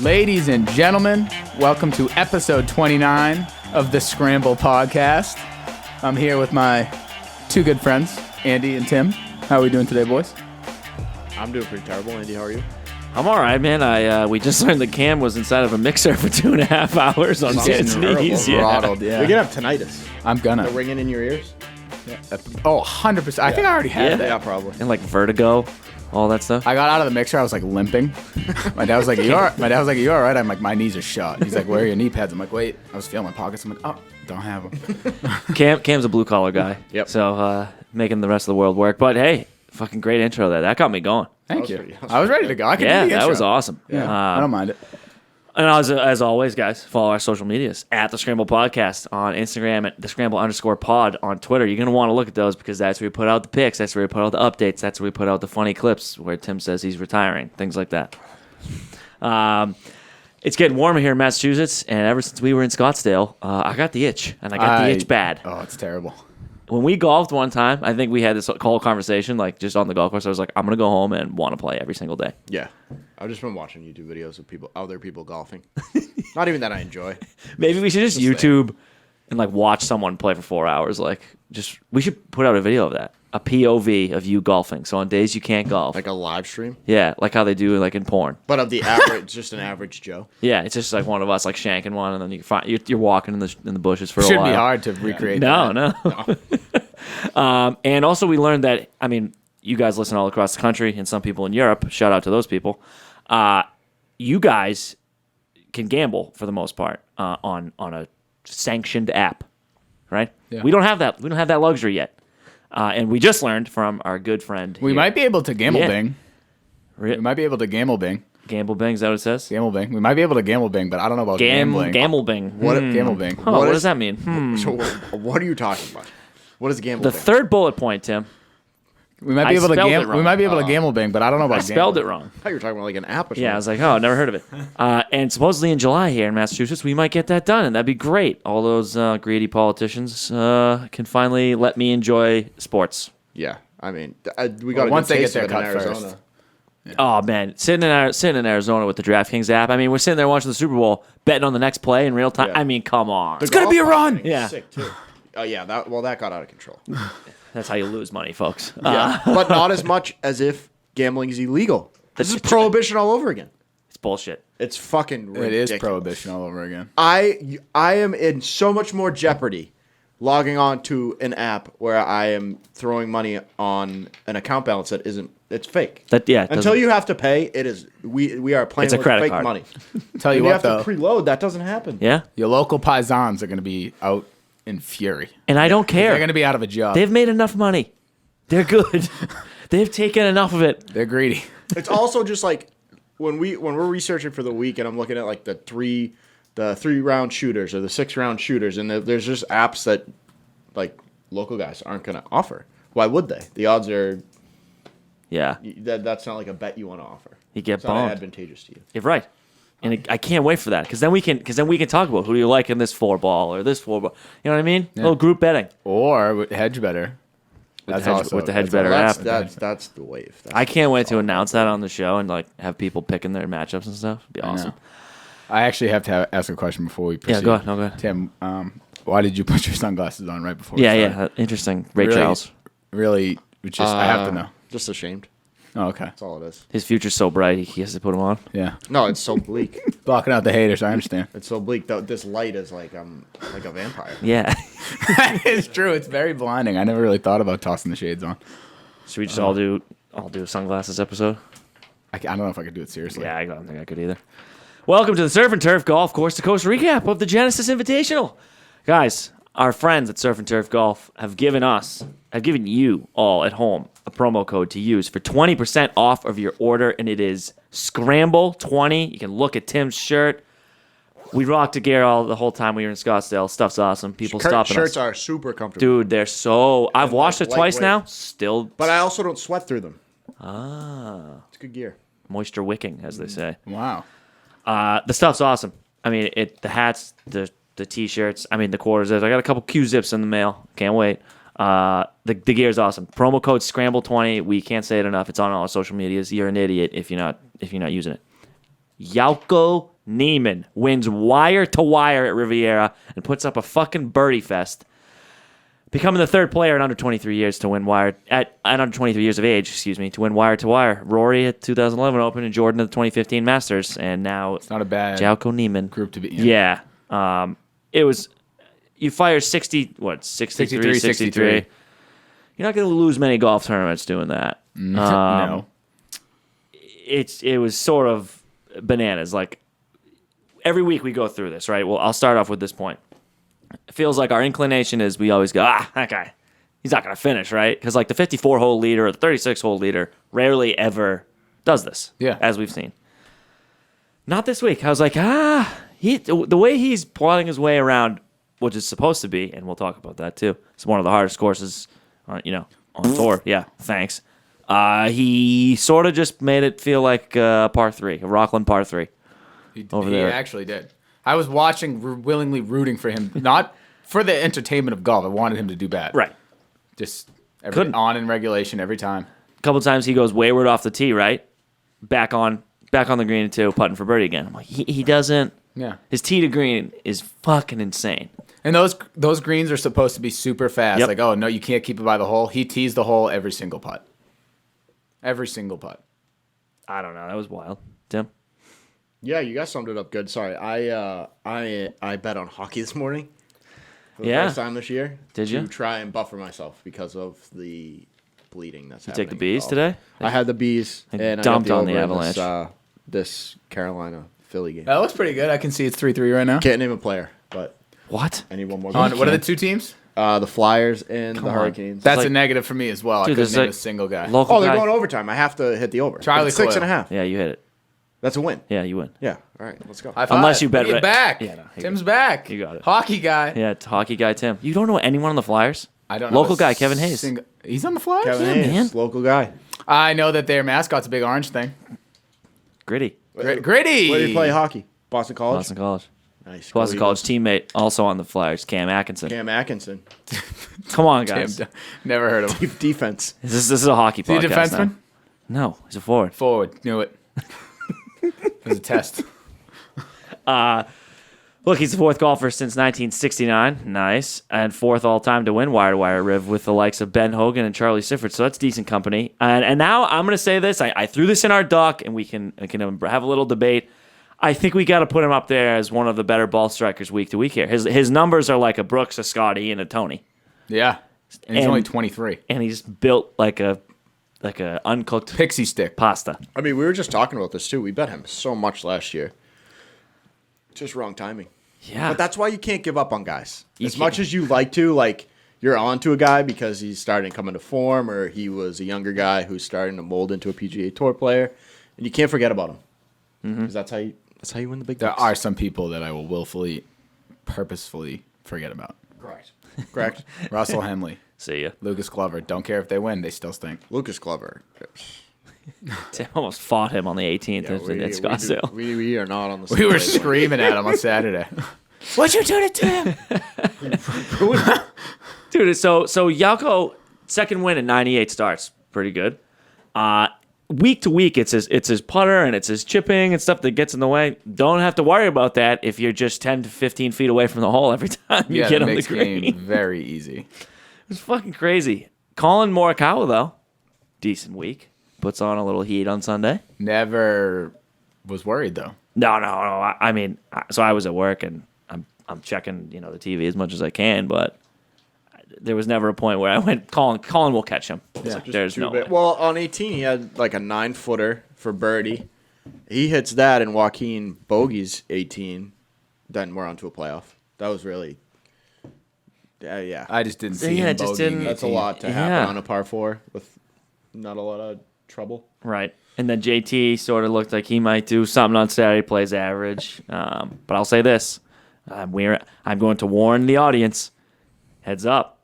Ladies and gentlemen, welcome to episode 29 of the Scramble podcast. I'm here with my two good friends, Andy and Tim. How are we doing today, boys? I'm doing pretty terrible. Andy, how are you? I'm all right, man. We just learned the Cam was inside of a mixer for 2.5 hours on his knees. Throttled, yeah. You're going to have tinnitus. I'm gonna. The ringing in your ears? Oh, 100%. I think I already had that. Yeah, probably. And like vertigo, all that stuff. I got out of the mixer. I was like limping. My dad was like, "You all right?" I'm like, "My knees are shot." He's like, "Where are your knee pads?" I'm like, "Wait." I was feeling my pockets. I'm like, "Oh, don't have them." Cam's a blue collar guy. Yep. So making the rest of the world work. But hey, fucking great intro there. That got me going. Thank you. I was ready to go. I could do Yeah, the that intro. was awesome. Yeah, I don't mind it. And as always, guys, follow our social medias at The Scramble Podcast on Instagram, at The Scramble_pod on Twitter. You're going to want to look at those because that's where we put out the pics. That's where we put out the updates. That's where we put out the funny clips where Tim says he's retiring, things like that. It's getting warmer here in Massachusetts, and ever since we were in Scottsdale, I got the itch, and I got the itch bad. Oh, it's terrible. When we golfed one time, I think we had this whole conversation, like just on the golf course. I was like, I'm going to go home and want to play every single day. Yeah. I've just been watching YouTube videos of other people golfing. Not even that I enjoy. Maybe we should just YouTube and like watch someone play for 4 hours. We should put out a video of that. A POV of you golfing. So on days you can't golf. Like a live stream? Yeah, like how they do like in porn. But of the average, just an average Joe. Yeah, it's just like one of us like shanking one, and then you're walking in the bushes for a while. Shouldn't be hard to recreate that. No. And also we learned that, I mean, you guys listen all across the country, and some people in Europe. Shout out to those people. You guys can gamble for the most part on a sanctioned app, right? Yeah. We don't have that. We don't have that luxury yet. And we just learned from our good friend. We might be able to gamble Bing. We might be able to gamble Bing. Gamble Bing, is that what it says? Gamble Bing. We might be able to gamble Bing, but I don't know about gambling. Gamble Bing. Gamble Bing. Oh, what does that mean? So what are you talking about? What is gamble? The third bullet point, Tim. We might be able to gamble. We might be able to gamble Bing, but I don't know about. I spelled gambling. it wrong. I thought you were talking about like an app or something. Yeah, I was like, oh, never heard of it. And supposedly in July here in Massachusetts, we might get that done, and that'd be great. All those greedy politicians can finally let me enjoy sports. Yeah. I mean, we got once they get their their cut cut in Arizona. first. Yeah. Oh, man. Sitting in Arizona with the DraftKings app. I mean, we're sitting there watching the Super Bowl, betting on the next play in real time. Yeah. I mean, come on. It's gonna be a run. Yeah. Sick too. Oh yeah, that got out of control. That's how you lose money, folks. Yeah, but not as much as if gambling is illegal. This is prohibition all over again. It's bullshit. It's fucking ridiculous. It is prohibition all over again. I am in so much more jeopardy logging on to an app where I am throwing money on an account balance that isn't. It's fake. Until you have to pay, it is. We are playing It's a with credit fake card. money. Tell you You what have though, to preload. That doesn't happen. Yeah. your local paisans are going to be out in fury. And I don't care. They're going to be out of a job. They've made enough money. They're good. They've taken enough of it. They're greedy. It's also just like when we're researching for the week, and I'm looking at like the three round shooters or the 6 round shooters, and there's just apps that like local guys aren't going to offer. Why would they? The odds are. Yeah. That's not like a bet you want to offer. You get It's not boned. advantageous to you. You're right. And I can't wait for that because then we can talk about who do you like in this 4-ball or this 4-ball. You know what I mean? A little group betting. Or with hedge better. With the hedge better app. That's the wave. I can't wait to announce that on the show and like have people picking their matchups and stuff. It'd be awesome. I actually have to ask a question before we proceed. Yeah, go ahead. No, go ahead. Tim, why did you put your sunglasses on right before we started? Yeah. Interesting. Ray Really- Charles. Really, I have to know. Just ashamed. Oh, okay. That's all it is. His future's so bright he has to put them on. Yeah. No, it's so bleak. Blocking out the haters, I understand. It's so bleak. This light is like I'm like a vampire. Yeah. That is true. It's very blinding. I never really thought about tossing the shades on. Should we just all do a sunglasses episode? I don't know if I could do it seriously. Yeah, I don't think I could either. Welcome to the Surf and Turf Golf Course to Coast recap of the Genesis Invitational. Guys, our friends at Surf and Turf Golf have given you all at home a promo code to use for 20% off of your order, and it is Scramble20. You can look at Tim's shirt. We rocked the gear the whole time we were in Scottsdale. Stuff's awesome. People stopping shirts us. are super comfortable. Dude, they're so... I've washed it twice lightweight. now. Still... But I also don't sweat through them. It's good gear. Moisture wicking, as they say. Wow. The stuff's awesome. I mean, the hats, the T-shirts, I mean, the quarter zips. I got a couple Q-zips in the mail. Can't wait. The gear's awesome. Promo code Scramble20. We can't say it enough. It's on all our social medias. You're an idiot if you're not using it. Joaco Niemann wins wire to wire at Riviera and puts up a fucking birdie fest, becoming the third player in under 23 years to win wire at under 23 years of age, to win wire to wire. Rory at 2011 Open and Jordan at the 2015 Masters, and now It's not a bad Joaco Niemann group to be in. Yeah, it was. You fire 63. 63. You're not going to lose many golf tournaments doing that. No. It was sort of bananas. Like every week we go through this, right? Well, I'll start off with this point. It feels like our inclination is we always go, that guy, he's not going to finish, right? Because like the 54-hole leader or the 36-hole leader rarely ever does this, as we've seen. Not this week. I was like, the way he's plotting his way around, which is supposed to be, and we'll talk about that too. It's one of the hardest courses, on tour. Yeah, thanks. He sort of just made it feel like par 3, a Rockland par 3. He there. actually did. I was watching, willingly rooting for him, not for the entertainment of golf. I wanted him to do bad. Right. Just Couldn't. on in regulation every time. A couple times he goes wayward off the tee, right? Back on the green too, putting for birdie again. I'm like, he doesn't. Yeah. His tee to green is fucking insane. And those greens are supposed to be super fast. Yep. Like, oh, no, you can't keep it by the hole. He tees the hole every single putt. Every single putt. I don't know. That was wild. Tim? Yeah, you guys summed it up good. Sorry, I bet on hockey this morning for the first time this year. Did you? To try and buffer myself because of the bleeding that's You happening. take the bees today? I had the bees They and dumped I got on the over in Avalanche. this Carolina Philly game. That looks pretty good. I can see it's 3-3 right now. Can't name a player, but What? I need one more. What guy. are the two teams? The Flyers and Come the on. Hurricanes. That's like- a negative for me as well. Dude, I couldn't there's name like a single guy. Local they're guy. going overtime. I have to hit the over. Charlie It's 6.5. Yeah, you hit it. That's a win. Yeah, you win. Yeah. All right, let's go. High five. Unless you bet Bring it right- back. Yeah, no, you Tim's back. You got it. Hockey guy. Yeah, it's hockey guy Tim. You don't know anyone on the Flyers? I don't know. Local guy Kevin Hayes. He's on the Flyers? Kevin Yeah, Hayes, man. local guy. I know that their mascot's a big orange thing. Gritty. Gritty. Where did he play hockey? Boston College. Boston College. Nice. Boston Go College Eagles. teammate, also on the Flyers, Cam Atkinson. Cam Atkinson. Come on, Tim, guys. never heard of him. Defense. This is a hockey Is he a podcast defenseman? now. No, he's a forward. Forward. Knew it. It was a test. Look, he's the fourth golfer since 1969. Nice. And fourth all-time to win wire-to-wire Riv with the likes of Ben Hogan and Charlie Sifford. So that's decent company. And now I'm going to say this. I threw this in our doc, and we can have a little debate. I think we got to put him up there as one of the better ball strikers week to week here. His numbers are like a Brooks, a Scotty, and a Tony. Yeah. And he's And- only 23. And he's built like a uncooked Pixie stick. pasta. I mean, we were just talking about this too. We bet him so much last year. Just wrong timing. Yeah. But that's why you can't give up on guys. You As much can't. as you like to, like, you're on to a guy because he's starting to come into form or he was a younger guy who's starting to mold into a PGA Tour player. And you can't forget about him. Because that's how you win the big There bucks. are some people that I will willfully, purposefully forget about. Correct. Russell Henley, See ya. Lucas Glover. Don't care if they win. They still stink. Lucas Glover. Tim almost fought him on the 18th at Scottsdale. We are not on the same We were page. screaming at him on Saturday. What'd you do to Tim? Dude, so Joaco, second win in 98 starts. Pretty good. Week to week, it's his putter and it's his chipping and stuff that gets in the way. Don't have to worry about that if you're just 10 to 15 feet away from the hole every time you Yeah, get that on the makes green. game very easy. It's fucking crazy. Colin Morikawa, though, decent week. Puts on a little heat on Sunday. Never was worried though. No. I mean, so I was at work and I'm checking, the TV as much as I can, but there was never a point where I went, Colin will catch him. Yeah. There's no way. Well, on 18, he had like a 9-footer for birdie. He hits that, and Joaquin bogeys 18. Then we're on to a playoff. That was really, yeah. I just didn't see Yeah, him just bogeying didn't- That's a 18. lot to Yeah. happen on a par 4 with not a lot of trouble. Right. And then JT sort of looked like he might do something on Saturday, plays average. But I'll say this. I'm going to warn the audience, heads up,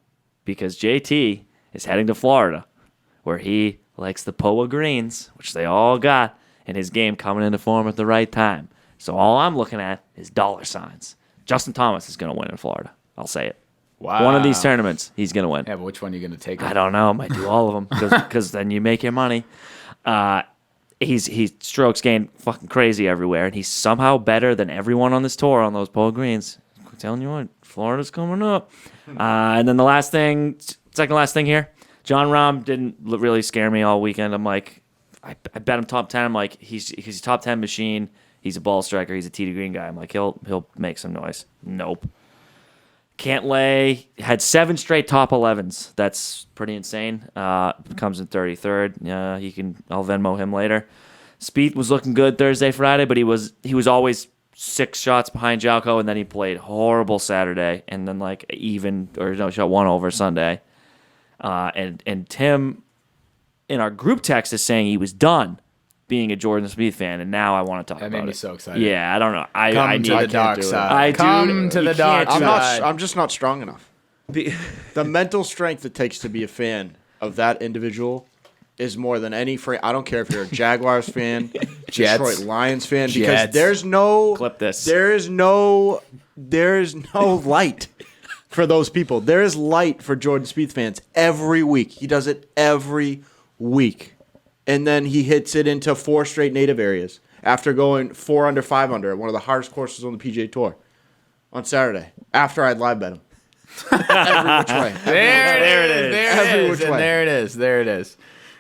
because JT is heading to Florida, where he likes the POA greens, which they all got, and his game coming into form at the right time. So all I'm looking at is dollar signs. Justin Thomas is going to win in Florida. I'll say it. Wow. One of these tournaments, he's going to win. Yeah, but which one are you going to take? I don't know. I might do all of them because then you make your money. he strokes gain fucking crazy everywhere, and he's somehow better than everyone on this tour on those pole greens. I'm telling you what, Florida's coming up. And then second last thing here, John Rahm didn't really scare me all weekend. I'm like, I bet him top 10. I'm like, he's a top 10 machine. He's a ball striker. He's a tee to green guy. I'm like, he'll make some noise. Nope. Cantlay had 7 straight top 11s. That's pretty insane. Comes in 33rd. Yeah, I'll Venmo him later. Spieth was looking good Thursday, Friday, but he was always 6 shots behind Joaco, and then he played horrible Saturday, and then shot 1 over Sunday. And Tim in our group text is saying he was done being a Jordan Spieth fan, and now I want to talk about it. That made me so excited. Yeah, I don't know. Come to the dark side. Come to the dark side. I'm just not strong enough. The mental strength it takes to be a fan of that individual is more than any frame. I don't care if you're a Jaguars fan, Jets. Detroit Lions fan, because Jets. there's no Clip this. There is no light for those people. There is light for Jordan Spieth fans every week. He does it every week. And then he hits it into 4 straight native areas after going 4 under, 5 under at one of the hardest courses on the PGA Tour on Saturday after I'd live bet him. Every which way. There it is. Every which way. There it is.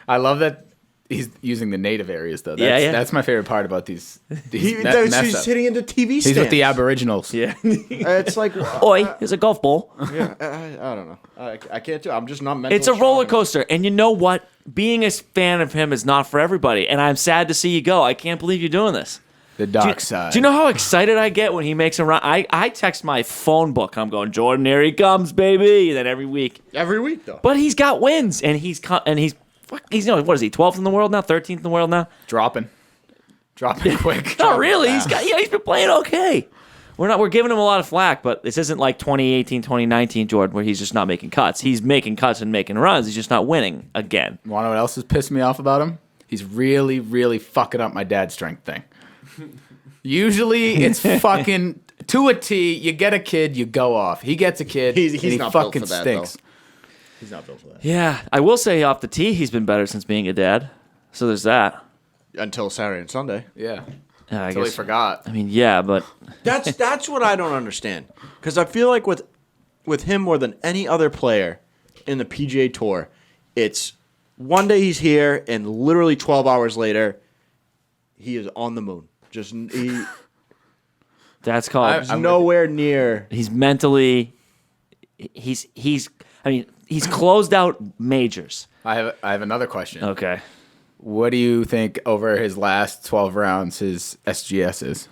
I love that he's using the native areas, though. That's my favorite part about these He's mess-ups. hitting into TV stands. He's with the Aboriginals. Yeah. It's like, Oi, it's a golf ball. yeah, I don't know. I can't do it. I'm just not mentally It's a strong roller enough. coaster, and you know what? Being a fan of him is not for everybody, and I'm sad to see you go. I can't believe you're doing this. The dark side. Do you know how excited I get when he makes a run? I text my phone book. I'm going, Jordan, here he comes, baby. And then every week. Every week, though. But he's got wins, and he's what is he? 12th in the world now? 13th in the world now? Dropping quick. Not really. He's been playing okay. We're giving him a lot of flack, but this isn't like 2018, 2019 Jordan where he's just not making cuts. He's making cuts and making runs. He's just not winning again. Want to know what else is pissing me off about him? He's really, really fucking up my dad's strength thing. Usually it's fucking to a T. You get a kid, you go off. He gets a kid, He's and he not built fucking for that, stinks. though. He's not built for that. Yeah, I will say off the tee, he's been better since being a dad. So there's that. Until Saturday and Sunday. Yeah. I Until he guess. forgot. I mean, yeah, but That's what I don't understand. Because I feel like with him more than any other player in the PGA Tour, it's one day he's here and literally 12 hours later, he is on the moon. that's called. He's nowhere near. He's mentally. He's closed out majors. I have another question. Okay. What do you think over his last 12 rounds his SGS is?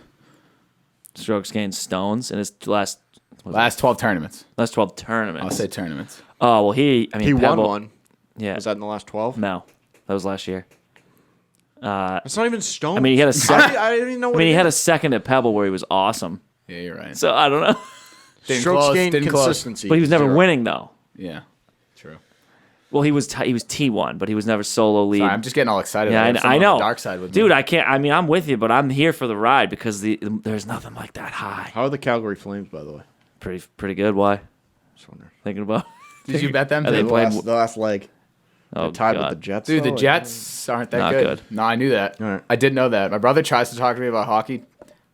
Strokes gained stones in his last 12 tournaments. 12 tournaments. I'll say tournaments. Oh well, he Won Pebble, one. Yeah. Was that in the last 12? No, that was last year. It's not even stone. I mean, he had a second. I didn't even know. I mean, he had a second at Pebble where he was awesome. Yeah, you're right. So I don't know, strokes gained didn't close. consistency. but he was never 0. winning though. Yeah. True. Well, he was T1, but he was never solo lead. Sorry, I'm just getting all excited. Yeah, about I someone on know. the dark side with Dude, me. I can't. I mean, I'm with you, but I'm here for the ride because there's nothing like that high. How are the Calgary Flames, by the way? Pretty good. Why? Just wondering. Thinking about. Did you bet them? Are they too? playing- The last leg. Oh, Tied God. with the Jets. Dude, the though? Jets aren't that Not good. No, I knew that. All right. I did know that. My brother tries to talk to me about hockey.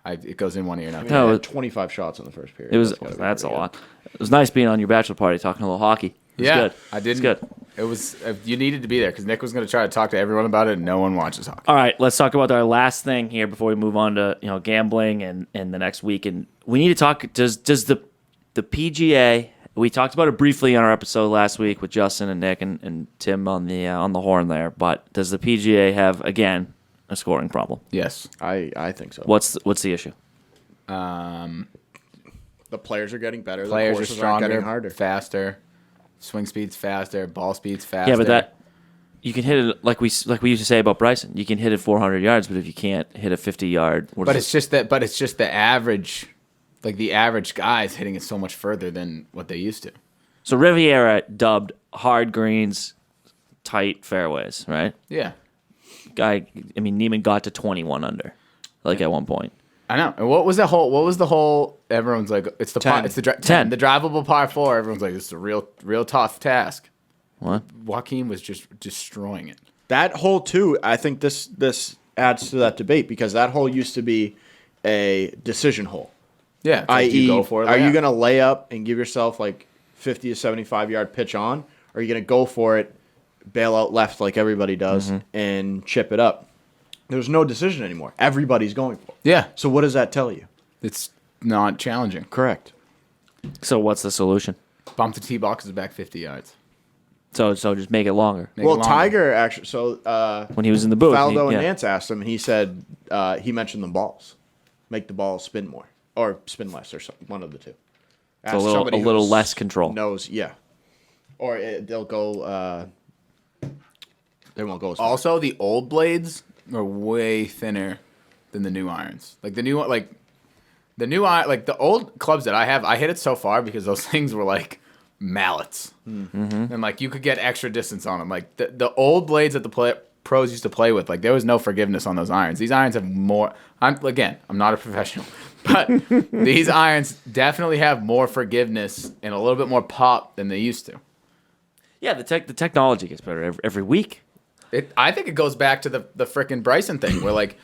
It goes in one ear now. No, They it- had 25 shots in the first period. It was. That's gotta be That's a pretty lot. It was nice being on your bachelor party talking a little hockey. It was Yeah, good. I didn't. It's good. It was. You needed to be there because Nick was going to try to talk to everyone about it, and no one watches hockey. All right, let's talk about our last thing here before we move on to gambling and the next week. And we need to talk. Does the PGA? We talked about it briefly on our episode last week with Justin and Nick and Tim on the horn there. But does the PGA have again a scoring problem? Yes. I think so. What's the issue? The players are getting better. Players the are courses stronger, getting harder. faster. Swing speed's faster. Ball speed's faster. Yeah, but that you can hit it like we used to say about Bryson. You can hit it 400 yards, but if you can't hit a 50-yard, But it's just that. But it's just the average. Like the average guy's hitting it so much further than what they used to. So Riviera dubbed hard greens, tight fairways, right? Yeah. Niemann got to 21 under, at one point. I know. And what was the whole? Everyone's like, it's the 10. it's the 10. the drivable par 4. Everyone's like, this is a real tough task. What? Joaquin was just destroying it. That hole too. I think this adds to that debate because that hole used to be a decision hole. Yeah. I.e., you go for it, are you layup. going to lay up and give yourself like 50 to 75 yard pitch on? Or are you going to go for it, bail out left like everybody does, and chip it up? There's no decision anymore. Everybody's going for it. Yeah. So what does that tell you? It's not challenging. Correct. So what's the solution? Bump the tee boxes back 50 yards. So just make it longer. Make Well, it longer. Tiger actually. So When he was in the booth, Faldo and yeah. Nance asked him, and he said he mentioned the balls, make the balls spin more or spin less, or something, one of the two. So Ask a somebody little who's less control. Knows, yeah. Or they'll go. They won't go as far. Also, the old blades are way thinner than the new irons. Like the new iron, like the old clubs that I have, I hit it so far because those things were like mallets, and like you could get extra distance on them. Like the old blades that the pros used to play with, like there was no forgiveness on those irons. These irons have more. I'm not a professional, but these irons definitely have more forgiveness and a little bit more pop than they used to. Yeah, the technology gets better every week. I think it goes back to the frickin' Bryson thing where like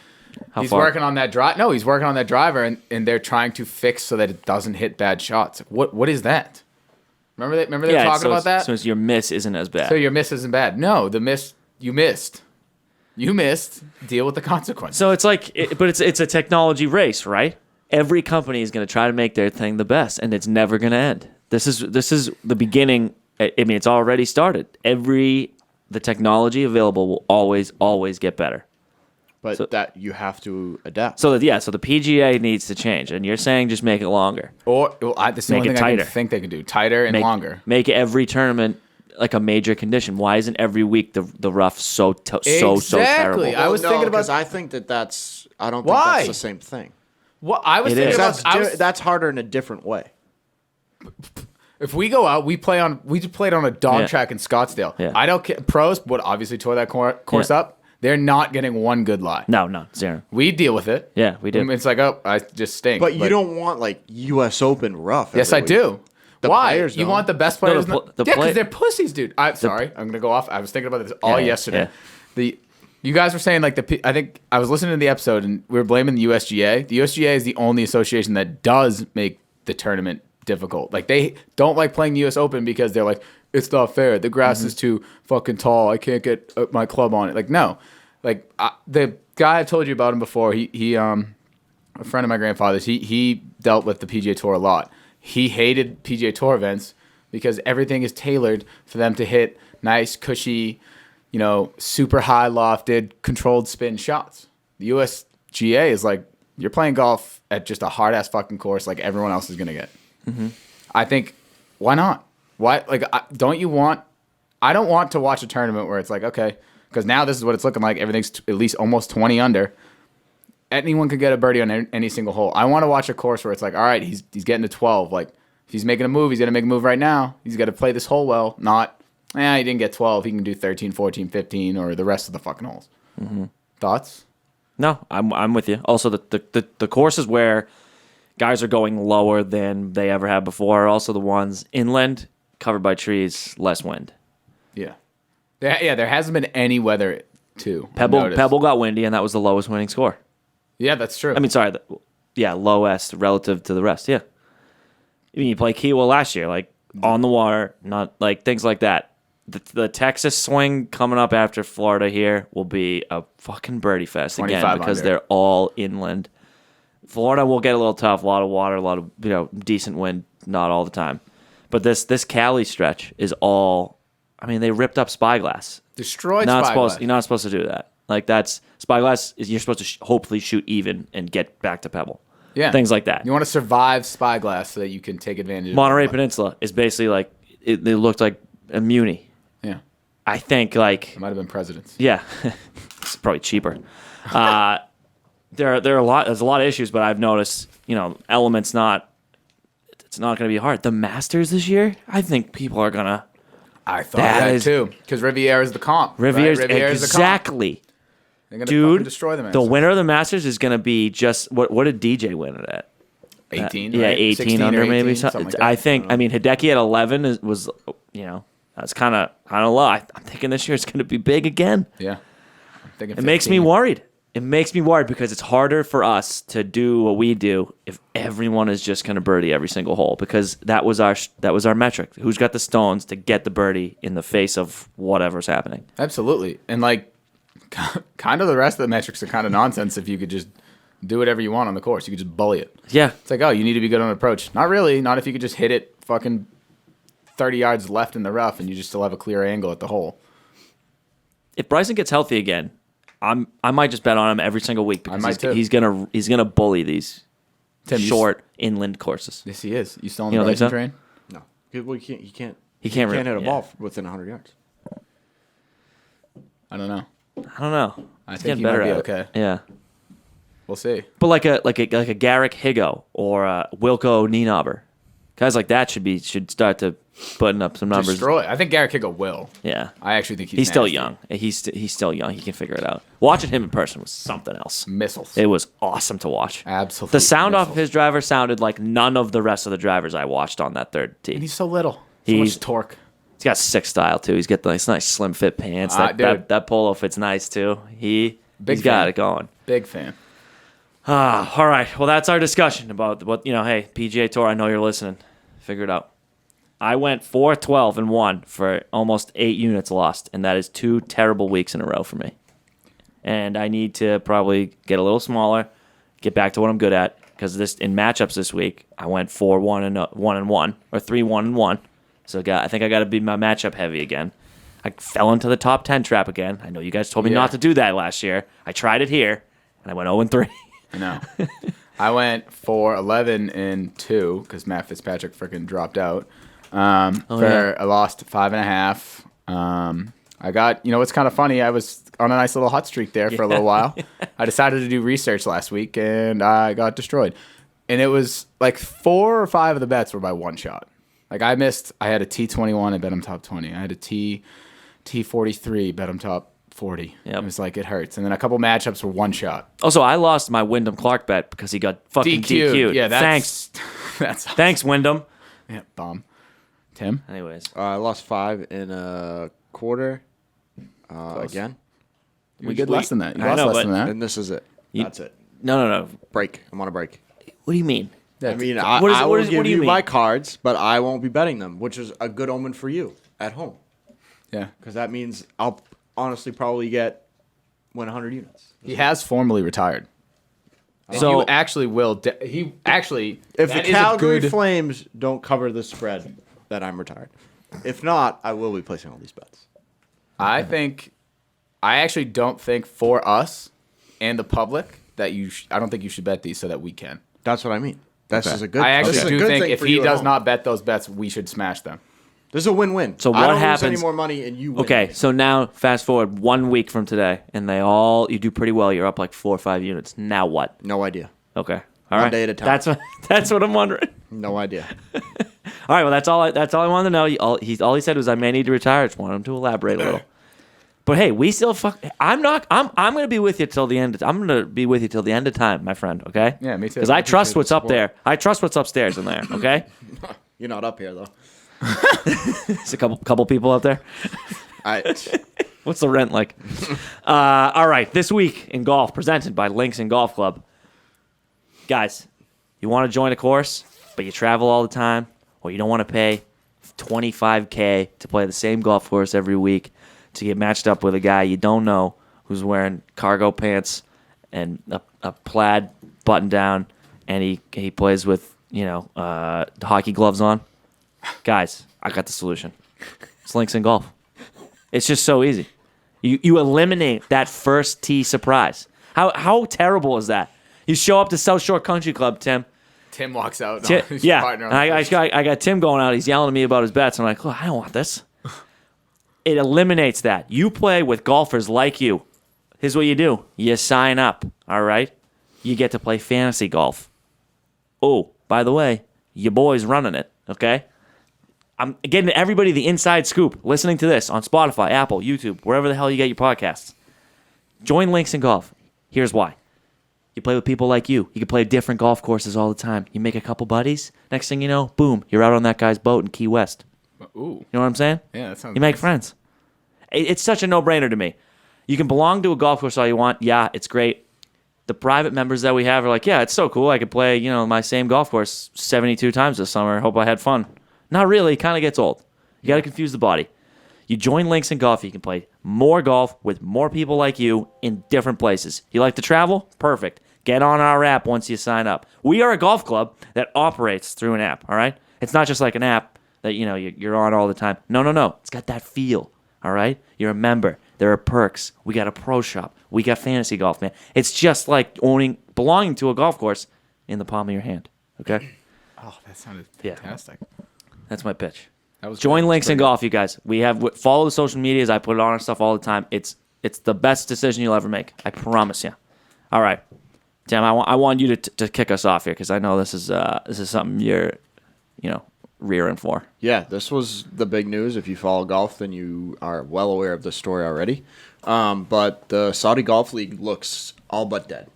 he's far? working on that drive. No, he's working on that driver and they're trying to fix so that it doesn't hit bad shots. Like, what is that? Remember they were talking about that? So your miss isn't as bad. So your miss isn't bad. No, the miss you missed. You missed. Deal with the consequences. So it's like, but it's a technology race, right? Every company is going to try to make their thing the best, and it's never going to end. This is the beginning. I mean, it's already started. The technology available will always get better. But that you have to adapt. So the PGA needs to change, and you're saying just make it longer. Or this is the Make only it thing I tighter. can think they can do. Tighter and longer. Make every tournament like a major condition. Why isn't every week the rough so terrible? Exactly. I was thinking about. I think that's. I don't think Why? that's the same thing. Well, I was It thinking is. about. That's harder in a different way. If we go out, we played on a dog Yeah. track in Scottsdale. Yeah. I don't care. Pros would obviously tore that course Yeah. up. They're not getting one good lie. No, zero. We deal with it. Yeah, we do. I mean, it's like, oh, I just stink. But you don't want like U.S. Open rough. Yes, every I week. do. The Why? players You don't. want the best players? the yeah, play- because they're pussies, dude. I'm sorry. I'm gonna go off. I was thinking about this all Yeah, yesterday. yeah. You guys were saying like I think I was listening to the episode and we were blaming the USGA. The USGA is the only association that does make the tournament difficult. Like they don't like playing the U.S. Open because they're like, it's not fair. The grass is too fucking tall. I can't get my club on it. Like no, like the guy I told you about him before. He a friend of my grandfather's. He dealt with the PGA Tour a lot. He hated PGA Tour events because everything is tailored for them to hit nice, cushy, super high lofted, controlled spin shots. The USGA is like, you're playing golf at just a hard ass fucking course like everyone else is going to get. Mm-hmm. I think, why not? Why? Like, I don't want to watch a tournament where it's like, okay, because now this is what it's looking like. Everything's at least almost 20 under. Anyone could get a birdie on any single hole. I want to watch a course where it's like, all right, he's getting to 12. Like, if he's making a move, he's going to make a move right now. He's got to play this hole well, not, he didn't get 12. He can do 13, 14, 15, or the rest of the fucking holes. Mm-hmm. Thoughts? No, I'm with you. Also, the courses where guys are going lower than they ever have before are also the ones inland, covered by trees, less wind. Yeah. There hasn't been any weather, too. Pebble got windy, and that was the lowest winning score. Yeah, that's true. I mean, sorry. Lowest relative to the rest. Yeah. I mean, you play Kiowa last year, like on the water, not like things like that. The Texas swing coming up after Florida here will be a fucking birdie fest again because under. they're all inland. Florida will get a little tough, a lot of water, a lot of decent wind, not all the time. But this Cali stretch is all. I mean, they ripped up Spyglass. Destroyed Spyglass. You're not supposed to do that. Like that's Spyglass. You're supposed to hopefully shoot even and get back to Pebble. Yeah. Things like that. You want to survive Spyglass so that you can take advantage of Monterey it. Peninsula is basically like they looked like a muni. Yeah. I think like It might have been presidents. yeah, it's probably cheaper. There's a lot of issues, but I've noticed elements it's not going to be hard. The Masters this year, I think people are gonna. I thought that too because Riviera is the comp. Riviera's right? Riviera's exactly. The comp. They're gonna Dude, fucking destroy the Masters. The winner of the Masters is going to be just what did DJ win it at? 18. Yeah, right? 18 16 under or 18, maybe. something like that. I think. I mean, Hideki at 11 was that's kind of low. I'm thinking this year it's going to be big again. Yeah. I'm thinking It makes me 15. worried. It makes me worried because it's harder for us to do what we do if everyone is just going to birdie every single hole, because that was our metric. Who's got the stones to get the birdie in the face of whatever's happening? Absolutely. And like, kind of the rest of the metrics are kind of nonsense if you could just do whatever you want on the course. You could just bully it. Yeah. It's like, oh, you need to be good on approach. Not really. Not if you could just hit it fucking 30 yards left in the rough and you just still have a clear angle at the hole. If Bryson gets healthy again, I might just bet on him every single week because might too. he's gonna bully these Tim, short inland courses. Yes, he is. You still on You the don't think Bryson so? train? No. Well, he can't really- hit a yeah. ball within 100 yards. I don't know. I don't know. I He's think getting he better might be at it. okay. Yeah. We'll see. But like a Garrick Higo or a Wilco Nienaber, guys like that should start to putting up some numbers. Destroy. I think Garrett Kickel will. Yeah, I actually think he's still nasty. young. He's still young. He can figure it out. Watching him in person was something else. Missiles. It was awesome to watch. Absolutely. The sound off of missiles. his driver sounded like none of the rest of the drivers I watched on that third tee. And he's so little. So He's- much torque. He's got sick style too. He's got the nice slim fit pants. Dude. That polo fits nice too. He's Big got fan. it going. Big fan. All right. Well, that's our discussion about what, hey, PGA Tour, I know you're listening. Figure it out. I went 4-12-1 for almost 8 units lost, and that is 2 terrible weeks in a row for me. And I need to probably get a little smaller, get back to what I'm good at, because in matchups this week, I went 4-1-1 or 3-1-1. So I think I got to be my matchup heavy again. I fell into the top 10 trap again. I know you guys told me Yeah. not to do that last year. I tried it here, and I went 0-3. I know. I went 4-11-2 because Matt Fitzpatrick freaking dropped out. yeah. I lost 5.5. I got, it's kind of funny. I was on a nice little hot streak there for a little while. I decided to do research last week and I got destroyed. And it was like 4 or 5 of the bets were by one shot. Like I had a T21, I bet him top 20. I had a T43, bet him top 40. Yep. It was like, it hurts. And then a couple matchups were one shot. Also, I lost my Wyndham Clark bet because he got fucking DQ'd. Yeah, Thanks. That's Thanks, Wyndham. Yeah, bomb. Tim? Anyways. I lost 5 in a quarter. Again. We did less than that. You I lost know, less but- than that. And this is it. That's it. No. Break. I'm on a break. What do you mean? I mean, What is- I what will is- what give do you you mean? my cards, but I won't be betting them, which is a good omen for you at home. Yeah. Because that means I'll honestly probably win 100 units. He has formally retired. And So- you actually will. He actually. If the that is a Calgary good- Flames don't cover the spread, then I'm retired. If not, I will be placing all these bets. I actually don't think for us and the public that I don't think you should bet these so that we can. That's what I mean. This is a good. I this actually is a do good think thing if for he you at does home. not bet those bets, we should smash them. This is a win-win. So I what don't lose happens- any more money, and you win. Okay, so now fast forward 1 week from today, and you do pretty well. You're up like 4 or 5 units. Now what? No idea. Okay, all One right. day at a time. That's what I'm wondering. No idea. All right, well that's all I wanted to know. All he said was I may need to retire. I just wanted him to elaborate a little. But hey, we still I'm gonna be with you till the end. I'm gonna be with you till the end of time, my friend. Okay? Yeah, me too. Because I trust appreciate what's the up support. there. I trust what's upstairs in there. Okay? You're not up here though. There's a couple people up there. What's the rent like? All right, this week in golf, presented by Links and Golf Club. Guys, you want to join a course, but you travel all the time, or you don't want to pay $25K to play the same golf course every week to get matched up with a guy you don't know who's wearing cargo pants and a plaid button down, and he plays with hockey gloves on. Guys, I got the solution. It's Links and Golf. It's just so easy. You eliminate that first tee surprise. How terrible is that? You show up to South Shore Country Club, Tim. Tim walks out. His Yeah, partner on and the first. I got Tim going out. He's yelling at me about his bets. I'm like, oh, I don't want this. It eliminates that. You play with golfers like you. Here's what you do. You sign up, all right? You get to play fantasy golf. Oh, by the way, your boy's running it, okay? I'm getting everybody the inside scoop listening to this on Spotify, Apple, YouTube, wherever the hell you get your podcasts. Join Links in Golf. Here's why. You play with people like you. You can play different golf courses all the time. You make a couple buddies. Next thing you know, boom, you're out on that guy's boat in Key West. Ooh. You know what I'm saying? Yeah, that sounds You make nice. friends. It's such a no-brainer to me. You can belong to a golf course all you want. Yeah, it's great. the private members that we have are like, yeah, it's so cool. I could play, my same golf course 72 times this summer. Hope I had fun. Not really. It kind of gets old. You got to confuse the body. You join Links in Golf, you can play more golf with more people like you in different places. You like to travel? Perfect. Get on our app once you sign up. We are a golf club that operates through an app, all right? It's not just like an app that, you're on all the time. No. It's got that feel, all right? You're a member. There are perks. We got a pro shop. We got fantasy golf, man. It's just like belonging to a golf course in the palm of your hand, okay? Oh, that sounded fantastic. That's my pitch. That was Join good. Links in Golf, you guys. Follow the social medias. I put it on our stuff all the time. It's the best decision you'll ever make. I promise you. All right, Tim. I want you to kick us off here because I know this is something you're, rearing for. Yeah, this was the big news. If you follow golf, then you are well aware of the story already. But the Saudi Golf League looks all but dead.